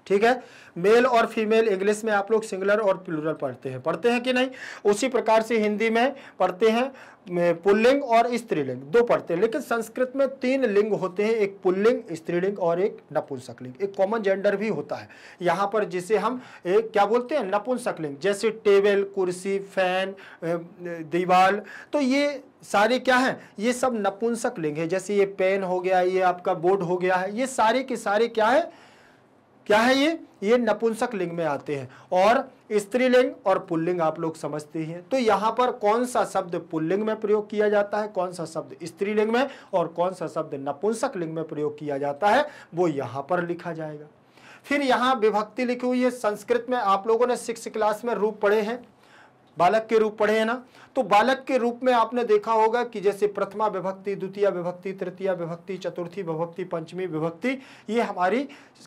ठीक है। मेल और फीमेल, इंग्लिश में आप लोग सिंगुलर और प्लूरल पढ़ते हैं कि नहीं? उसी प्रकार से हिंदी में पढ़ते हैं पुल्लिंग और स्त्रीलिंग, 2 पढ़ते हैं। लेकिन संस्कृत में 3 लिंग होते हैं, एक पुल्लिंग, स्त्रीलिंग और एक नपुंसकलिंग। एक कॉमन जेंडर भी होता है यहाँ पर, जिसे हम एक क्या बोलते हैं, नपुंसकलिंग। जैसे टेबल, कुर्सी, फैन, दीवार, तो ये सारे क्या हैं, ये सब नपुंसकलिंग है। जैसे ये पेन हो गया, ये आपका बोर्ड हो गया है, ये सारे के सारे क्या है ये नपुंसक लिंग में आते हैं। और स्त्रीलिंग और पुल्लिंग आप लोग समझते हैं। तो यहां पर कौन सा शब्द पुल्लिंग में प्रयोग किया जाता है, कौन सा शब्द स्त्रीलिंग में और कौन सा शब्द नपुंसक लिंग में प्रयोग किया जाता है, वो यहां पर लिखा जाएगा। फिर यहां विभक्ति लिखी हुई है। संस्कृत में आप लोगों ने 6th क्लास में रूप पढ़े हैं, बालक के रूप पढ़े हैं ना। तो बालक के रूप में आपने देखा होगा कि जैसे प्रथमा विभक्ति, द्वितीय विभक्ति, तृतीय विभक्ति, चतुर्थी विभक्ति, पंचमी विभक्ति, ये हमारी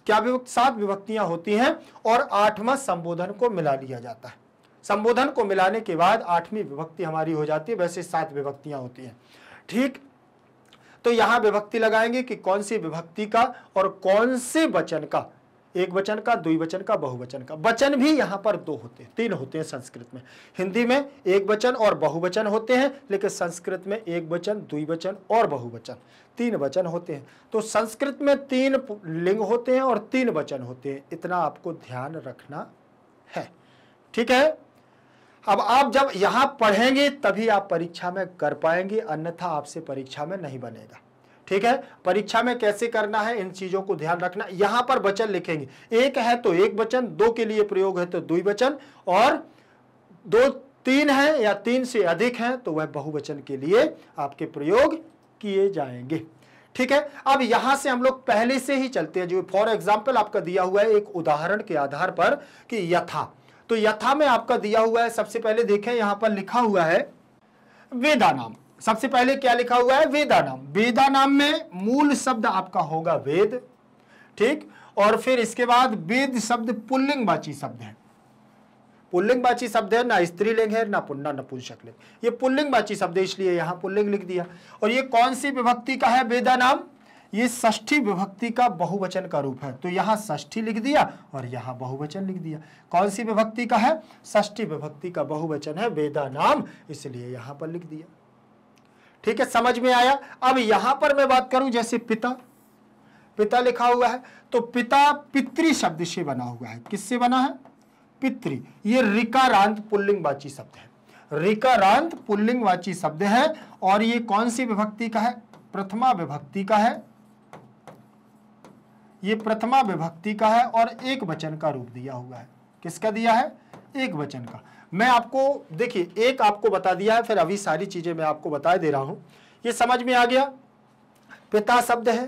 क्या विभक्ति, 7 विभक्तियां होती हैं। और 8वां संबोधन को मिला लिया जाता है। संबोधन को मिलाने के बाद 8वीं विभक्ति हमारी हो जाती है। वैसे 7 विभक्तियां होती हैं। ठीक। तो यहां विभक्ति लगाएंगे कि कौन सी विभक्ति का और कौन से वचन का, एक वचन का, द्विवचन का, बहुवचन का। वचन भी यहां पर 2 होते हैं, 3 होते हैं संस्कृत में। हिंदी में एक वचन और बहुवचन होते हैं, लेकिन संस्कृत में एक वचन, द्विवचन और बहुवचन, 3 वचन होते हैं। तो संस्कृत में 3 लिंग होते हैं और 3 वचन होते हैं। इतना आपको ध्यान रखना है। ठीक है। अब आप जब यहां पढ़ेंगे तभी आप परीक्षा में कर पाएंगे, अन्यथा आपसे परीक्षा में नहीं बनेगा। ठीक है। परीक्षा में कैसे करना है, इन चीजों को ध्यान रखना। यहां पर वचन लिखेंगे, एक है तो एक वचन, 2 के लिए प्रयोग है तो द्विवचन, और 2, 3 है या 3 से अधिक है तो वह बहुवचन के लिए आपके प्रयोग किए जाएंगे। ठीक है। अब यहां से हम लोग पहले से ही चलते हैं, जो फॉर एग्जाम्पल आपका दिया हुआ है एक उदाहरण के आधार पर कि यथा। तो यथा में आपका दिया हुआ है, सबसे पहले देखें यहां पर लिखा हुआ है वेदा नाम। सबसे पहले क्या लिखा हुआ है, वेदा नाम। वेदा नाम में मूल शब्द आपका होगा वेद। ठीक। और फिर इसके बाद वेद शब्द पुल्लिंगवाची शब्द है। पुल्लिंगवाची शब्द है, ना स्त्रीलिंग है ना नपुंसकलिंग। ये पुल्लिंगवाची शब्द है, इसलिए यहां पुल्लिंग लिख दिया। और ये कौन सी विभक्ति का है वेदा नाम, ये षष्ठी विभक्ति का बहुवचन का रूप है। तो यहां षष्ठी लिख दिया और यहां बहुवचन लिख दिया। कौन सी विभक्ति का है, षष्ठी विभक्ति का बहुवचन है वेदा नाम, इसलिए यहां पर लिख दिया। ठीक है, समझ में आया। अब यहां पर मैं बात करूं, जैसे पिता, पिता लिखा हुआ है, तो पिता पितृ शब्द से बना हुआ है। किससे बना है, पितृ। ये ऋकारांत पुल्लिंगवाची शब्द है, ऋकारांत पुल्लिंगवाची शब्द है। और ये कौन सी विभक्ति का है, प्रथमा विभक्ति का है। ये प्रथमा विभक्ति का है और एक वचन का रूप दिया हुआ है। किसका दिया है? एक वचन का। मैं आपको देखिए एक आपको बता दिया है, फिर अभी सारी चीजें मैं आपको बता दे रहा हूं। ये समझ में आ गया? पिता शब्द है,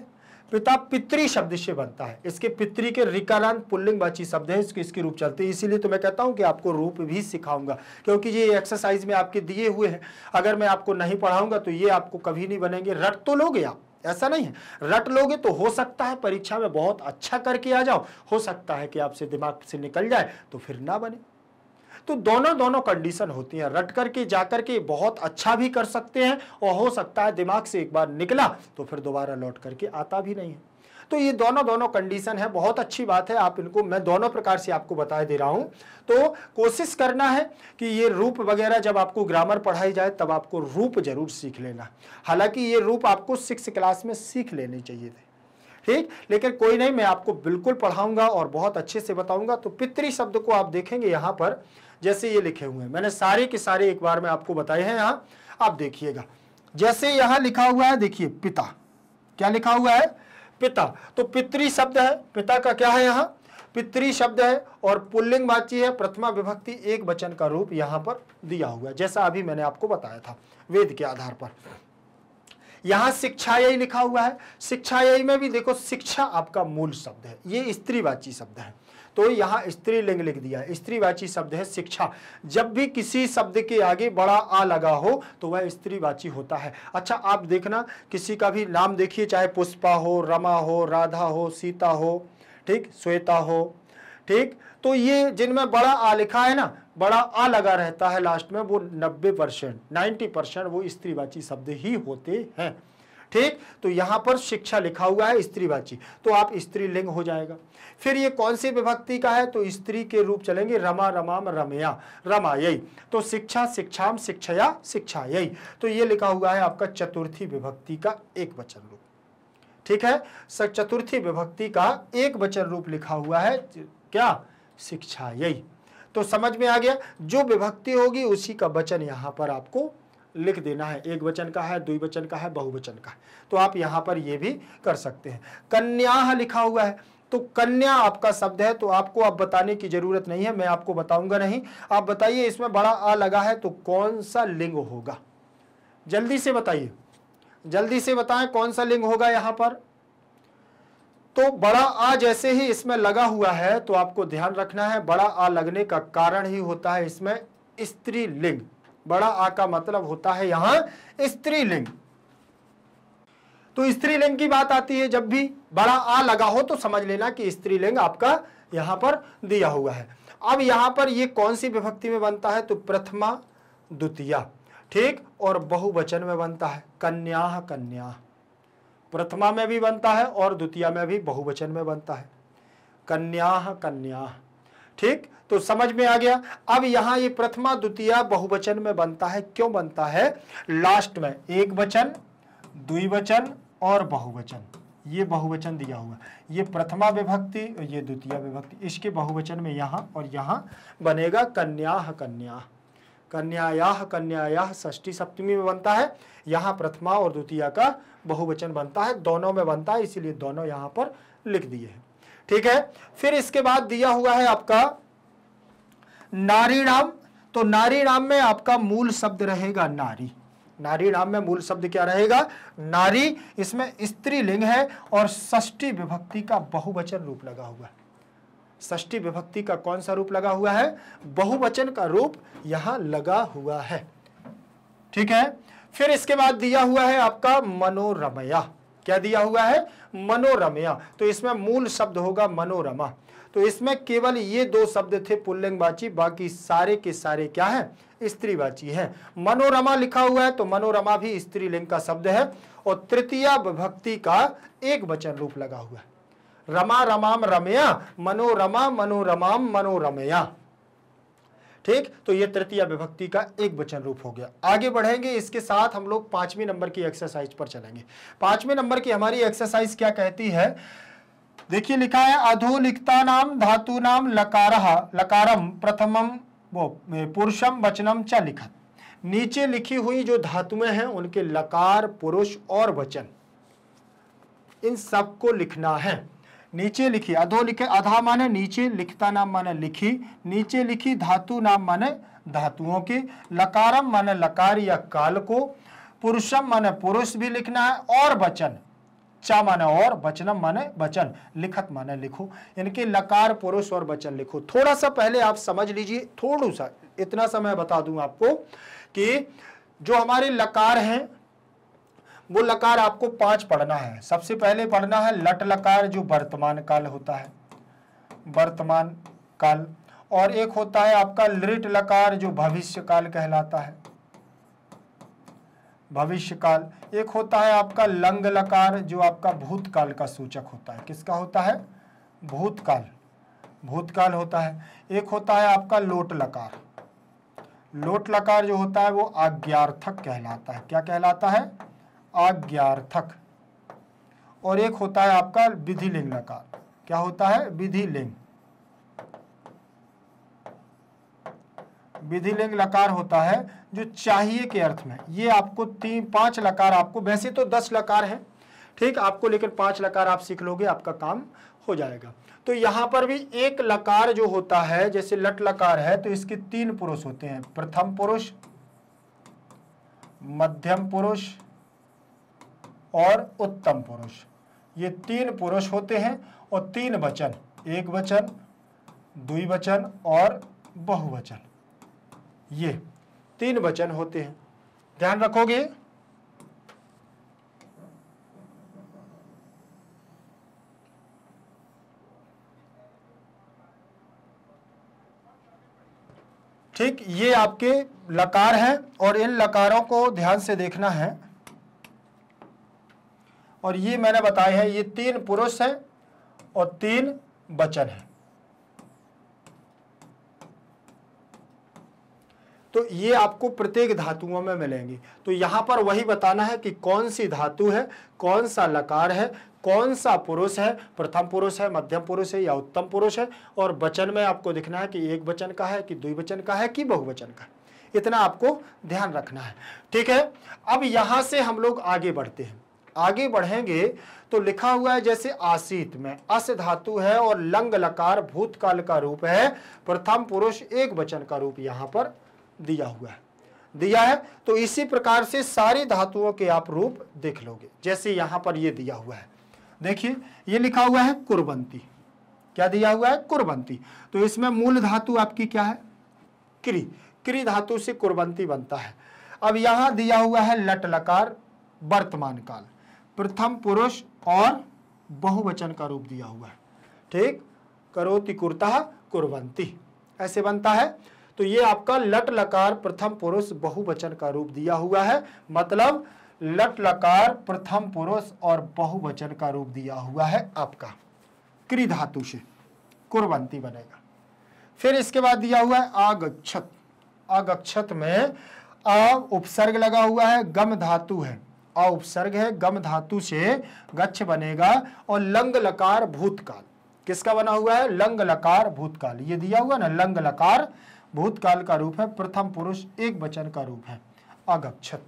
पिता पितृ शब्द से बनता है। इसके पितृ के ऋकारांत पुल्लिंगवाची शब्द है, इसके रूप चलते हैं। इसीलिए तो मैं कहता हूं कि आपको रूप भी सिखाऊंगा, क्योंकि ये एक्सरसाइज में आपके दिए हुए हैं। अगर मैं आपको नहीं पढ़ाऊंगा तो ये आपको कभी नहीं बनेंगे। रट तो लोगे आप, ऐसा नहीं है, रट लोगे तो हो सकता है परीक्षा में बहुत अच्छा करके आ जाओ, हो सकता है कि आपसे दिमाग से निकल जाए तो फिर ना बने। तो दोनों कंडीशन होती हैं। रट करके जाकर के बहुत अच्छा भी कर सकते हैं और हो सकता है दिमाग से एक बार निकला तो फिर दोबारा लौट करके आता भी नहीं है। तो ये दोनों कंडीशन है। बहुत अच्छी बात है, आप इनको मैं दोनों प्रकार से आपको बता दे रहा हूं। तो कोशिश करना है कि ये रूप वगैरह जब आपको ग्रामर पढ़ाई जाए तब आपको रूप जरूर सीख लेना। हालांकि ये रूप आपको 6th क्लास में सीख लेने चाहिए थे, ठीक, लेकिन कोई नहीं, मैं आपको बिल्कुल पढ़ाऊंगा और बहुत अच्छे से बताऊंगा। तो पितृ शब्द को आप देखेंगे यहां पर जैसे ये लिखे हुए हैं, मैंने सारे के सारे एक बार में आपको बताए हैं। यहां आप देखिएगा, जैसे यहां लिखा हुआ है, देखिए पिता, क्या लिखा हुआ है? पिता। तो पितृ शब्द है, पिता का क्या है? यहां पितृ शब्द है और पुल्लिंगवाची है, प्रथमा विभक्ति एक वचन का रूप यहां पर दिया हुआ है, जैसा अभी मैंने आपको बताया था वेद के आधार पर। यहां शिक्षायै लिखा हुआ है। शिक्षायै में भी देखो, शिक्षा आपका मूल शब्द है, ये स्त्रीवाची शब्द है, तो यहां स्त्रीलिंग लिख दिया है। स्त्रीवाची शब्द है शिक्षा। जब भी किसी शब्द के आगे बड़ा आ लगा हो तो वह स्त्रीवाची होता है। अच्छा, आप देखना किसी का भी नाम देखिए, चाहे पुष्पा हो, रमा हो, राधा हो, सीता हो, ठीक, श्वेता हो, ठीक, तो ये जिनमें बड़ा आ लिखा है ना, बड़ा आ लगा रहता है लास्ट में, वो 90% 90% वो स्त्रीवाची शब्द ही होते हैं, ठीक। तो यहां पर शिक्षा लिखा हुआ है स्त्रीवाची, तो आप स्त्रीलिंग हो जाएगा। फिर ये कौन सी विभक्ति का है? तो स्त्री के रूप चलेंगे, रमा रमाम रमया रमायै। तो शिक्षा शिक्षाम शिक्षया शिक्षायै, तो ये लिखा हुआ है आपका चतुर्थी विभक्ति का एक वचन रूप, ठीक है। चतुर्थी विभक्ति का एक वचन रूप लिखा हुआ है, क्या? शिक्षायै। तो समझ में आ गया, जो विभक्ति होगी उसी का वचन यहां पर आपको लिख देना है। एक वचन का है, द्विवचन का है, बहुवचन का है, तो आप यहां पर ये भी कर सकते हैं। कन्या लिखा हुआ है, तो कन्या आपका शब्द है, तो आपको अब बताने की जरूरत नहीं है, मैं आपको बताऊंगा नहीं। आप बताइए, इसमें बड़ा आ लगा है तो कौन सा लिंग होगा? जल्दी से बताइए, जल्दी से बताएं कौन सा लिंग होगा यहां पर। तो बड़ा आ जैसे ही इसमें लगा हुआ है तो आपको ध्यान रखना है, बड़ा आ लगने का कारण ही होता है इसमें स्त्रीलिंग। बड़ा आ का मतलब होता है यहां स्त्रीलिंग। तो स्त्रीलिंग की बात आती है, जब भी बड़ा आ लगा हो तो समझ लेना कि स्त्रीलिंग आपका यहां पर दिया हुआ है। अब यहां पर ये कौन सी विभक्ति में बनता है? तो प्रथमा द्वितीया, ठीक, और बहुवचन में बनता है, कन्या कन्या। प्रथमा में भी बनता है और द्वितीया में भी बहुवचन में बनता है, कन्या कन्या, ठीक। तो समझ में आ गया। अब यहां ये प्रथमा द्वितीया बहुवचन में बनता है, क्यों बनता है? लास्ट में एक वचन, द्विवचन और बहुवचन, ये बहुवचन दिया हुआ, ये प्रथमा विभक्ति, ये द्वितीय विभक्ति, इसके बहुवचन में यहां और यहां बनेगा कन्या कन्या, कन्यायाह कन्यायाह, षष्ठी सप्तमी में बनता है, यहां प्रथमा और द्वितीय का बहुवचन बनता है, दोनों में बनता है, इसीलिए दोनों यहां पर लिख दिए हैं, ठीक है। फिर इसके बाद दिया हुआ है आपका नारी नाम। तो नारी नाम में आपका मूल शब्द रहेगा नारी। नारी नाम में मूल शब्द क्या रहेगा? नारी। इसमें स्त्रीलिंग है और षष्ठी विभक्ति का बहुवचन रूप लगा हुआ है। षष्ठी विभक्ति का कौन सा रूप लगा हुआ है? बहुवचन का रूप यहां लगा हुआ है, ठीक है। फिर इसके बाद दिया हुआ है आपका मनोरमया। क्या दिया हुआ है? मनोरमया। तो इसमें मूल शब्द होगा मनोरमा। तो इसमें केवल ये दो शब्द थे पुल्लिंगवाची, बाकी सारे के सारे क्या है? स्त्रीवाची है। मनोरमा लिखा हुआ है तो मनोरमा भी स्त्रीलिंग का शब्द है और तृतीय विभक्ति का एक वचन रूप लगा हुआ है, रमा रमाम रमया, मनोरमा मनोरमाम मनोरमया, ठीक। तो ये तृतीय विभक्ति का एक वचन रूप हो गया। आगे बढ़ेंगे, इसके साथ हम लोग 5वें नंबर की एक्सरसाइज पर चलेंगे। 5वें नंबर की हमारी एक्सरसाइज क्या कहती है? देखिए लिखा है अधोलिखिता नाम धातु नाम लकारः लकारम प्रथमम वो पुरुषम वचनम च लिखत। नीचे लिखी हुई जो धातुएं हैं उनके लकार, पुरुष और वचन, इन सबको लिखना है। नीचे लिखी, अधो लिखे, अधा माने नीचे, लिखता नाम माने लिखी, नीचे लिखी, धातु नाम माने धातुओं की, लकारम माने लकार या काल को, पुरुषम माने पुरुष भी लिखना है, और वचन, चा माने और, वचनम माने वचन, लिखत माने लिखो, इनके लकार पुरुष और वचन लिखो। थोड़ा सा पहले आप समझ लीजिए, थोड़ा सा इतना सा मैं बता दूं आपको कि जो हमारे लकार हैं वो लकार आपको 5 पढ़ना है। सबसे पहले पढ़ना है लट लकार जो वर्तमान काल होता है, वर्तमान काल, और एक होता है आपका लृट लकार जो भविष्य काल कहलाता है, भविष्य काल। एक होता है आपका लंग लकार जो आपका भूतकाल का सूचक होता है। किसका होता है? भूतकाल, भूतकाल होता है। एक होता है आपका लोट लकार, लोट लकार जो होता है वो आज्ञार्थक कहलाता है। क्या कहलाता है? आज्ञार्थक। और एक होता है आपका विधिलिंग लकार। क्या होता है? विधिलिंग, विधिलिंग लकार होता है जो चाहिए के अर्थ में। ये आपको 5 लकार, आपको वैसे तो 10 लकार हैं, ठीक आपको, लेकिन 5 लकार आप सीख लोगे आपका काम हो जाएगा। तो यहां पर भी एक लकार जो होता है, जैसे लट लकार है तो इसके 3 पुरुष होते हैं, प्रथम पुरुष, मध्यम पुरुष और उत्तम पुरुष। ये 3 पुरुष होते हैं और 3 वचन, एक वचन, द्विवचन और बहुवचन, ये 3 वचन होते हैं। ध्यान रखोगे। ठीक, ये आपके लकार हैं और इन लकारों को ध्यान से देखना है। और ये मैंने बताया है, ये 3 पुरुष हैं और 3 वचन हैं। तो ये आपको प्रत्येक धातुओं में मिलेंगी। तो यहां पर वही बताना है कि कौन सी धातु है, कौन सा लकार है, कौन सा पुरुष है, प्रथम पुरुष है, मध्यम पुरुष है या उत्तम पुरुष है, और वचन में आपको दिखना है कि एक वचन का है कि द्विवचन का है कि बहुवचन का है। इतना आपको ध्यान रखना है, ठीक है। अब यहां से हम लोग आगे बढ़ते हैं। आगे बढ़ेंगे तो लिखा हुआ है जैसे आसीत में अस धातु है और लंग लकार भूतकाल का रूप है, प्रथम पुरुष एक वचन का रूप यहां पर दिया हुआ है, दिया है। तो इसी प्रकार से सारी धातुओं के आप रूप देख लोगे, जैसे यहां पर ये दिया हुआ है। देखिए ये लिखा हुआ है कुर्वंती। क्या दिया हुआ है? कुर्वंती। तो इसमें मूल धातु आपकी क्या है? क्री। क्री धातु से कुर्वंती बनता है। अब यहां दिया हुआ है लट लकार वर्तमान काल, प्रथम पुरुष और बहुवचन का रूप दिया हुआ है, ठीक। करोति कुर्तः कुर्वंती, ऐसे बनता है। तो ये आपका लट लकार प्रथम पुरुष बहुवचन का रूप दिया हुआ है, मतलब लट लकार प्रथम पुरुष और बहुवचन का रूप दिया हुआ है आपका, क्री धातु से कुर्वंती बनेगा। फिर इसके बाद दिया हुआ है आगच्छत। आगच्छत में आ उपसर्ग लगा हुआ है, गम धातु है, आ उपसर्ग है, गम धातु से गच्छ बनेगा, और लंग लकार भूतकाल। किसका बना हुआ है? लंग लकार भूतकाल। ये दिया हुआ ना, लंग लकार भूतकाल का रूप है, प्रथम पुरुष एक वचन का रूप है, अगच्छत,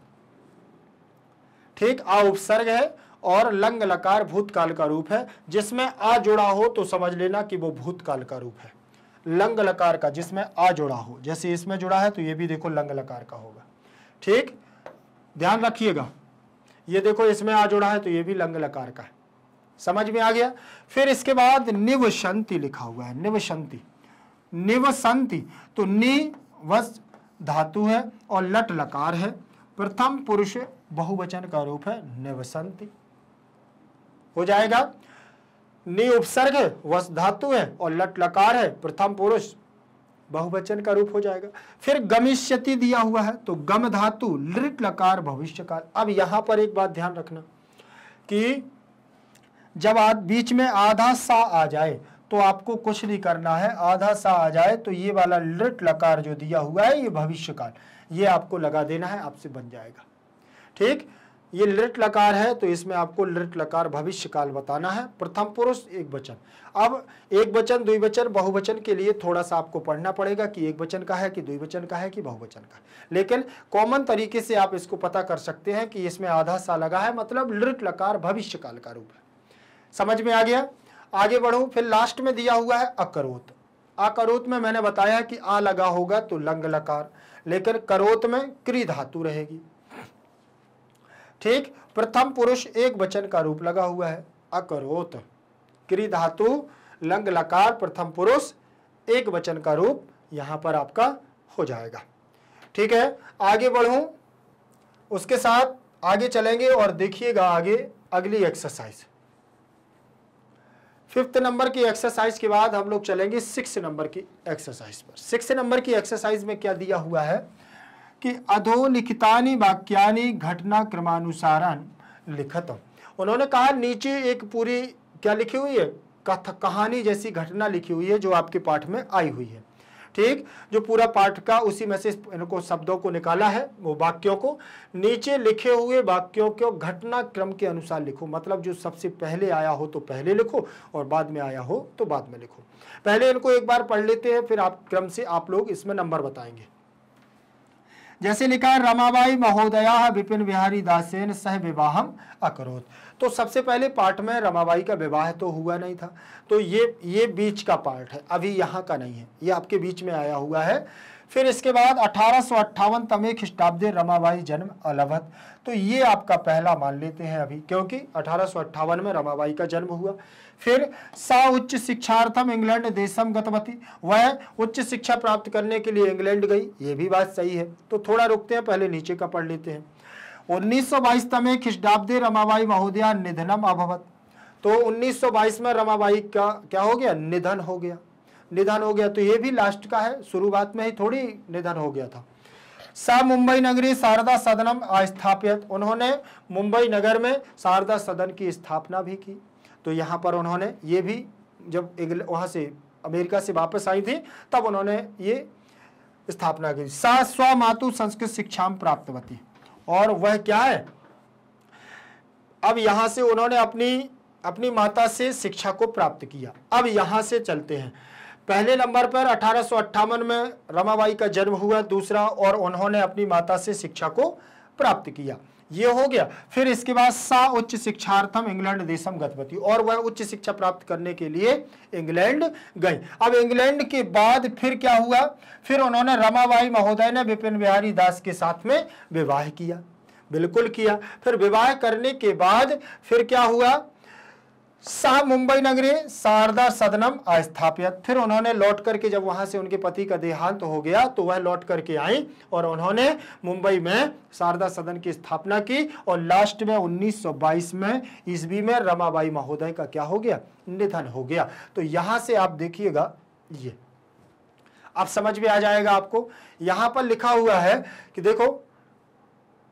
ठीक। आ उपसर्ग है और लंग लकार भूतकाल का रूप है। जिसमें आ जुड़ा हो तो समझ लेना कि वो भूतकाल का रूप है। लंग लकार का जिसमें आ जुड़ा हो, जैसे इसमें जुड़ा है तो ये भी देखो लंग लकार का होगा, ठीक। ध्यान रखिएगा, ये देखो इसमें आ जुड़ा है तो ये भी लंग लकार का है। समझ में आ गया? फिर इसके बाद निवसंति लिखा हुआ है, निवसंति, निवसंति। तो निवस धातु है और लट लकार है, प्रथम पुरुष बहुवचन का रूप है, निवसंति हो जाएगा। नि उपसर्ग है, वस धातु है और लट लकार है, प्रथम पुरुष बहुवचन का रूप हो जाएगा। फिर गमिष्यति दिया हुआ है, तो गम धातु लृट लकार भविष्य काल। अब यहां पर एक बात ध्यान रखना कि जब बीच में आधा सा आ जाए तो आपको कुछ नहीं करना है। आधा सा आ जाए तो ये वाला लृट लकार जो दिया हुआ है ये भविष्य काल, ये आपको लगा देना है, आपसे बन जाएगा, ठीक। ये लृट लकार है तो इसमें आपको लृट लकार भविष्य काल बताना है, प्रथम पुरुष एक वचन। अब एक वचन द्विवचन बहुवचन के लिए थोड़ा सा आपको पढ़ना पड़ेगा कि एक वचन का है कि द्विवचन का है कि बहुवचन का, लेकिन कॉमन तरीके से आप इसको पता कर सकते हैं कि इसमें आधा सा लगा है, मतलब लृट लकार भविष्य काल का रूप है। समझ में आ गया? आगे बढ़ूं, फिर लास्ट में दिया हुआ है अकरोत। अकरोत में मैंने बताया कि आ लगा होगा तो लंग लकार, लेकिन करोत में क्री धातु रहेगी। ठीक, प्रथम पुरुष एक वचन का रूप लगा हुआ है अकरोत, क्री धातु लंग लकार प्रथम पुरुष एक वचन का रूप यहां पर आपका हो जाएगा। ठीक है, आगे बढ़ूं, उसके साथ आगे चलेंगे और देखिएगा आगे अगली एक्सरसाइज। 5th नंबर की एक्सरसाइज के बाद हम लोग चलेंगे 6 नंबर की एक्सरसाइज पर। 6 नंबर की एक्सरसाइज में क्या दिया हुआ है कि अधोलिखितानि वाक्यानि घटना क्रमानुसारन लिखत। उन्होंने कहा नीचे एक पूरी क्या लिखी हुई है, कहानी जैसी घटना लिखी हुई है जो आपके पाठ में आई हुई है। ठीक, जो पूरा पाठ का उसी में से इनको शब्दों को निकाला है, वो वाक्यों को नीचे लिखे हुए वाक्यों को घटना क्रम के अनुसार लिखो। मतलब जो सबसे पहले आया हो तो पहले लिखो और बाद में आया हो तो बाद में लिखो। पहले इनको एक बार पढ़ लेते हैं, फिर आप क्रम से आप लोग इसमें नंबर बताएंगे। जैसे लिखा है रमाबाई महोदया विपिन बिहारी दासेन सह विवाहम अकरोत। तो सबसे पहले पार्ट में रमाबाई का विवाह तो हुआ नहीं था, तो ये बीच का पार्ट है, अभी यहाँ का नहीं है, ये आपके बीच में आया हुआ है। फिर इसके बाद 1858 तमे ख्रीष्टाब्दे रमाबाई जन्म अलभत, तो ये आपका पहला मान लेते हैं अभी, क्योंकि 1858 में रमाबाई का जन्म हुआ। फिर सा उच्च शिक्षार्थम इंग्लैंड देशम गतवती, वह उच्च शिक्षा प्राप्त करने के लिए इंग्लैंड गई, ये भी बात सही है। तो थोड़ा रुकते हैं, पहले नीचे का पढ़ लेते हैं। 1922 तमे ख्रीष्टाब्दे रमाबाई महोदया निधनम अभवत, तो 1922 में रमाबाई का क्या हो गया, निधन हो गया। निधन हो गया तो ये भी लास्ट का है, शुरुआत में ही थोड़ी निधन हो गया था। सा मुंबई नगरी शारदा सदनम स्थापित, उन्होंने मुंबई नगर में शारदा सदन की स्थापना भी की। तो यहाँ पर उन्होंने ये भी जब वहाँ से अमेरिका से वापस आई थी तब उन्होंने ये स्थापना की। सा स्व मातु संस्कृत शिक्षाम प्राप्तवती, और वह क्या है, अब यहाँ से उन्होंने अपनी माता से शिक्षा को प्राप्त किया। अब यहाँ से चलते हैं, पहले नंबर पर 1858 में रमाबाई का जन्म हुआ, दूसरा, और उन्होंने अपनी माता से शिक्षा को प्राप्त किया, ये हो गया। फिर इसके बाद सा उच्च शिक्षार्थम इंग्लैंड देशम गतवती, और वह उच्च शिक्षा प्राप्त करने के लिए इंग्लैंड गई। अब इंग्लैंड के बाद फिर क्या हुआ, फिर उन्होंने रमाबाई महोदय ने विपिन बिहारी दास के साथ में विवाह किया, बिल्कुल किया। फिर विवाह करने के बाद फिर क्या हुआ, सा मुंबई नगरी शारदा सदनम अस्थापित, फिर उन्होंने लौट करके, जब वहां से उनके पति का देहांत हो गया तो वह लौट करके आई और उन्होंने मुंबई में शारदा सदन की स्थापना की। और लास्ट में 1922 में ईस्वी में रमाबाई महोदय का क्या हो गया, निधन हो गया। तो यहां से आप देखिएगा, ये आप समझ में आ जाएगा आपको। यहां पर लिखा हुआ है कि देखो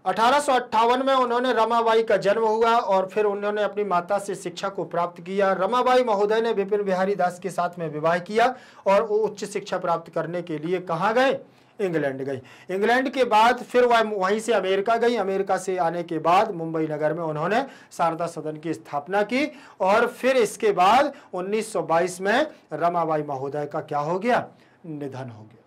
1858 में उन्होंने रमाबाई का जन्म हुआ और फिर उन्होंने अपनी माता से शिक्षा को प्राप्त किया। रमाबाई महोदय ने विपिन बिहारी दास के साथ में विवाह किया और वो उच्च शिक्षा प्राप्त करने के लिए कहाँ गए, इंग्लैंड गई। इंग्लैंड के बाद फिर वह वहीं से अमेरिका गई। अमेरिका से आने के बाद मुंबई नगर में उन्होंने शारदा सदन की स्थापना की और फिर इसके बाद 1922 में रमाबाई महोदय का क्या हो गया, निधन हो गया,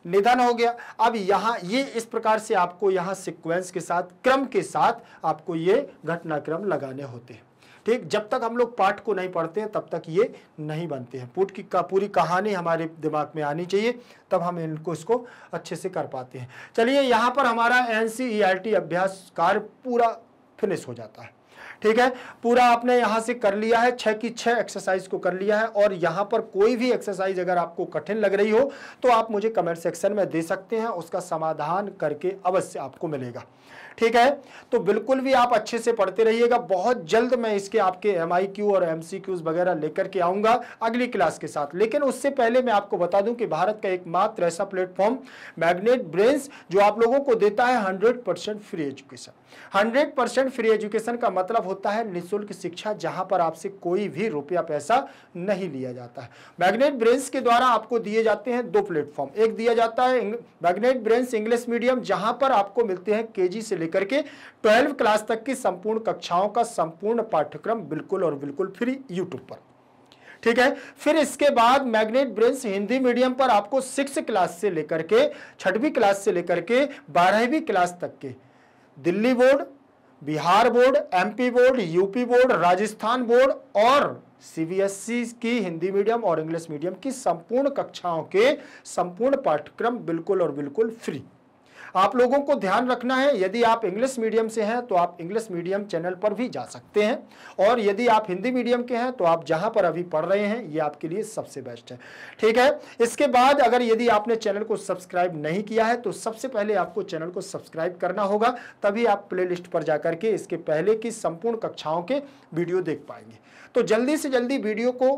निधन हो गया। अब यहाँ ये इस प्रकार से आपको यहाँ सीक्वेंस के साथ, क्रम के साथ आपको ये घटनाक्रम लगाने होते हैं। ठीक, जब तक हम लोग पाठ को नहीं पढ़ते हैं तब तक ये नहीं बनते हैं। पूरी कहानी हमारे दिमाग में आनी चाहिए, तब हम इसको अच्छे से कर पाते हैं। चलिए, यहाँ पर हमारा NCERT अभ्यास कार्य पूरा फिनिश हो जाता है। ठीक है, पूरा आपने यहाँ से कर लिया है, 6 की 6 एक्सरसाइज को कर लिया है। और यहाँ पर कोई भी एक्सरसाइज अगर आपको कठिन लग रही हो तो आप मुझे कमेंट सेक्शन में दे सकते हैं, उसका समाधान करके अवश्य आपको मिलेगा। ठीक है, तो बिल्कुल भी आप अच्छे से पढ़ते रहिएगा। बहुत जल्द मैं इसके आपके MIQ और MCQs वगैरह लेकर के आऊंगा अगली क्लास के साथ। लेकिन उससे पहले मैं आपको बता दूं कि भारत का एकमात्र ऐसा प्लेटफॉर्म मैग्नेट ब्रेन्स जो आप लोगों को देता है 100% फ्री एजुकेशन। 100% फ्री एजुकेशन का मतलब होता है निःशुल्क शिक्षा, जहां पर आपसे कोई भी रुपया पैसा नहीं लिया जाता है। मैग्नेट ब्रेन्स के द्वारा आपको दिए जाते हैं 2 प्लेटफॉर्म। एक दिया जाता है मैग्नेट ब्रेन्स इंग्लिश मीडियम, जहां पर आपको मिलते हैं KG से लेकर के 12 क्लास तक की संपूर्ण कक्षाओं का संपूर्ण पाठ्यक्रम बिल्कुल और बिल्कुल फ्री यूट्यूब पर। ठीक है, फिर इसके बाद मैग्नेट ब्रेन्स हिंदी मीडियम पर आपको 6 क्लास से लेकर के 6वीं क्लास से लेकर के 12वीं क्लास तक के Delhi board, Bihar board, MP board, UP board, Rajasthan board और सीबीएसई की हिंदी मीडियम और इंग्लिश मीडियम की संपूर्ण कक्षाओं के संपूर्ण पाठ्यक्रम बिल्कुल और बिल्कुल फ्री। आप लोगों को ध्यान रखना है, यदि आप इंग्लिश मीडियम से हैं तो आप इंग्लिश मीडियम चैनल पर भी जा सकते हैं, और यदि आप हिंदी मीडियम के हैं तो आप जहां पर अभी पढ़ रहे हैं ये आपके लिए सबसे बेस्ट है। ठीक है, इसके बाद अगर यदि आपने चैनल को सब्सक्राइब नहीं किया है तो सबसे पहले आपको चैनल को सब्सक्राइब करना होगा, तभी आप प्लेलिस्ट पर जाकर के इसके पहले की संपूर्ण कक्षाओं के वीडियो देख पाएंगे। तो जल्दी से जल्दी वीडियो को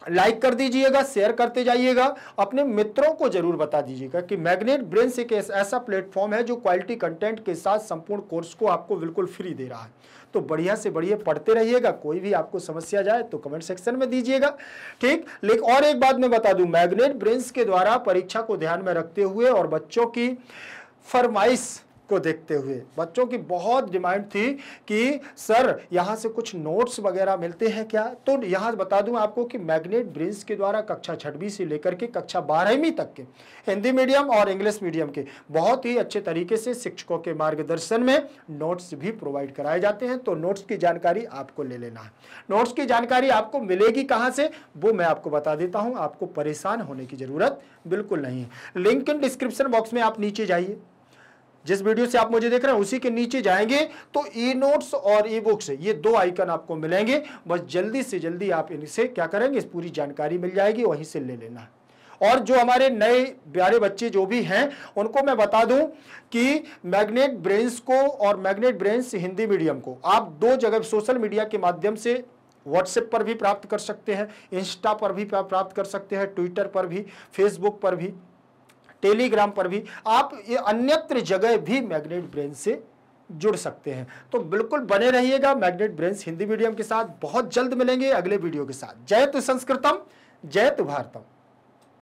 लाइक कर दीजिएगा, शेयर करते जाइएगा, अपने मित्रों को जरूर बता दीजिएगा कि मैग्नेट ब्रेन्स एक ऐसा प्लेटफॉर्म है जो क्वालिटी कंटेंट के साथ संपूर्ण कोर्स को आपको बिल्कुल फ्री दे रहा है। तो बढ़िया से बढ़िया पढ़ते रहिएगा। कोई भी आपको समस्या जाए तो कमेंट सेक्शन में दीजिएगा। ठीक, लेकिन और एक बात मैं बता दूं, मैग्नेट ब्रेन्स के द्वारा परीक्षा को ध्यान में रखते हुए और बच्चों की फरमाइश को देखते हुए बच्चों की बहुत डिमांड थी कि सर यहाँ से कुछ नोट्स वगैरह मिलते हैं क्या, तो यहाँ बता दूं आपको कि मैग्नेट ब्रेन्स के द्वारा कक्षा 6वीं से लेकर के कक्षा 12वीं तक के हिंदी मीडियम और इंग्लिश मीडियम के बहुत ही अच्छे तरीके से शिक्षकों के मार्गदर्शन में नोट्स भी प्रोवाइड कराए जाते हैं। तो नोट्स की जानकारी आपको ले लेना है। नोट्स की जानकारी आपको मिलेगी कहाँ से, वो मैं आपको बता देता हूँ। आपको परेशान होने की जरूरत बिल्कुल नहीं है। लिंक इन डिस्क्रिप्शन बॉक्स में आप नीचे जाइए, जिस वीडियो से आप मुझे देख रहे हैं उसी के नीचे जाएंगे तो ई नोट्स और ई बुक्स ये दो आइकन आपको मिलेंगे। बस जल्दी से जल्दी आप इनसे क्या करेंगे, इस पूरी जानकारी मिल जाएगी, वहीं से ले लेना है। और जो हमारे नए प्यारे बच्चे जो भी हैं उनको मैं बता दूं कि मैग्नेट ब्रेन्स को और मैग्नेट ब्रेन्स हिंदी मीडियम को आप दो जगह सोशल मीडिया के माध्यम से व्हाट्सएप पर भी प्राप्त कर सकते हैं, इंस्टा पर भी प्राप्त कर सकते हैं, ट्विटर पर भी, फेसबुक पर भी, टेलीग्राम पर भी, आप ये अन्यत्र जगह भी मैग्नेट ब्रेन्स से जुड़ सकते हैं। तो बिल्कुल बने रहिएगा मैग्नेट ब्रेन्स हिंदी मीडियम के साथ। बहुत जल्द मिलेंगे अगले वीडियो के साथ। जय तु संस्कृतम, जय तु भारतम।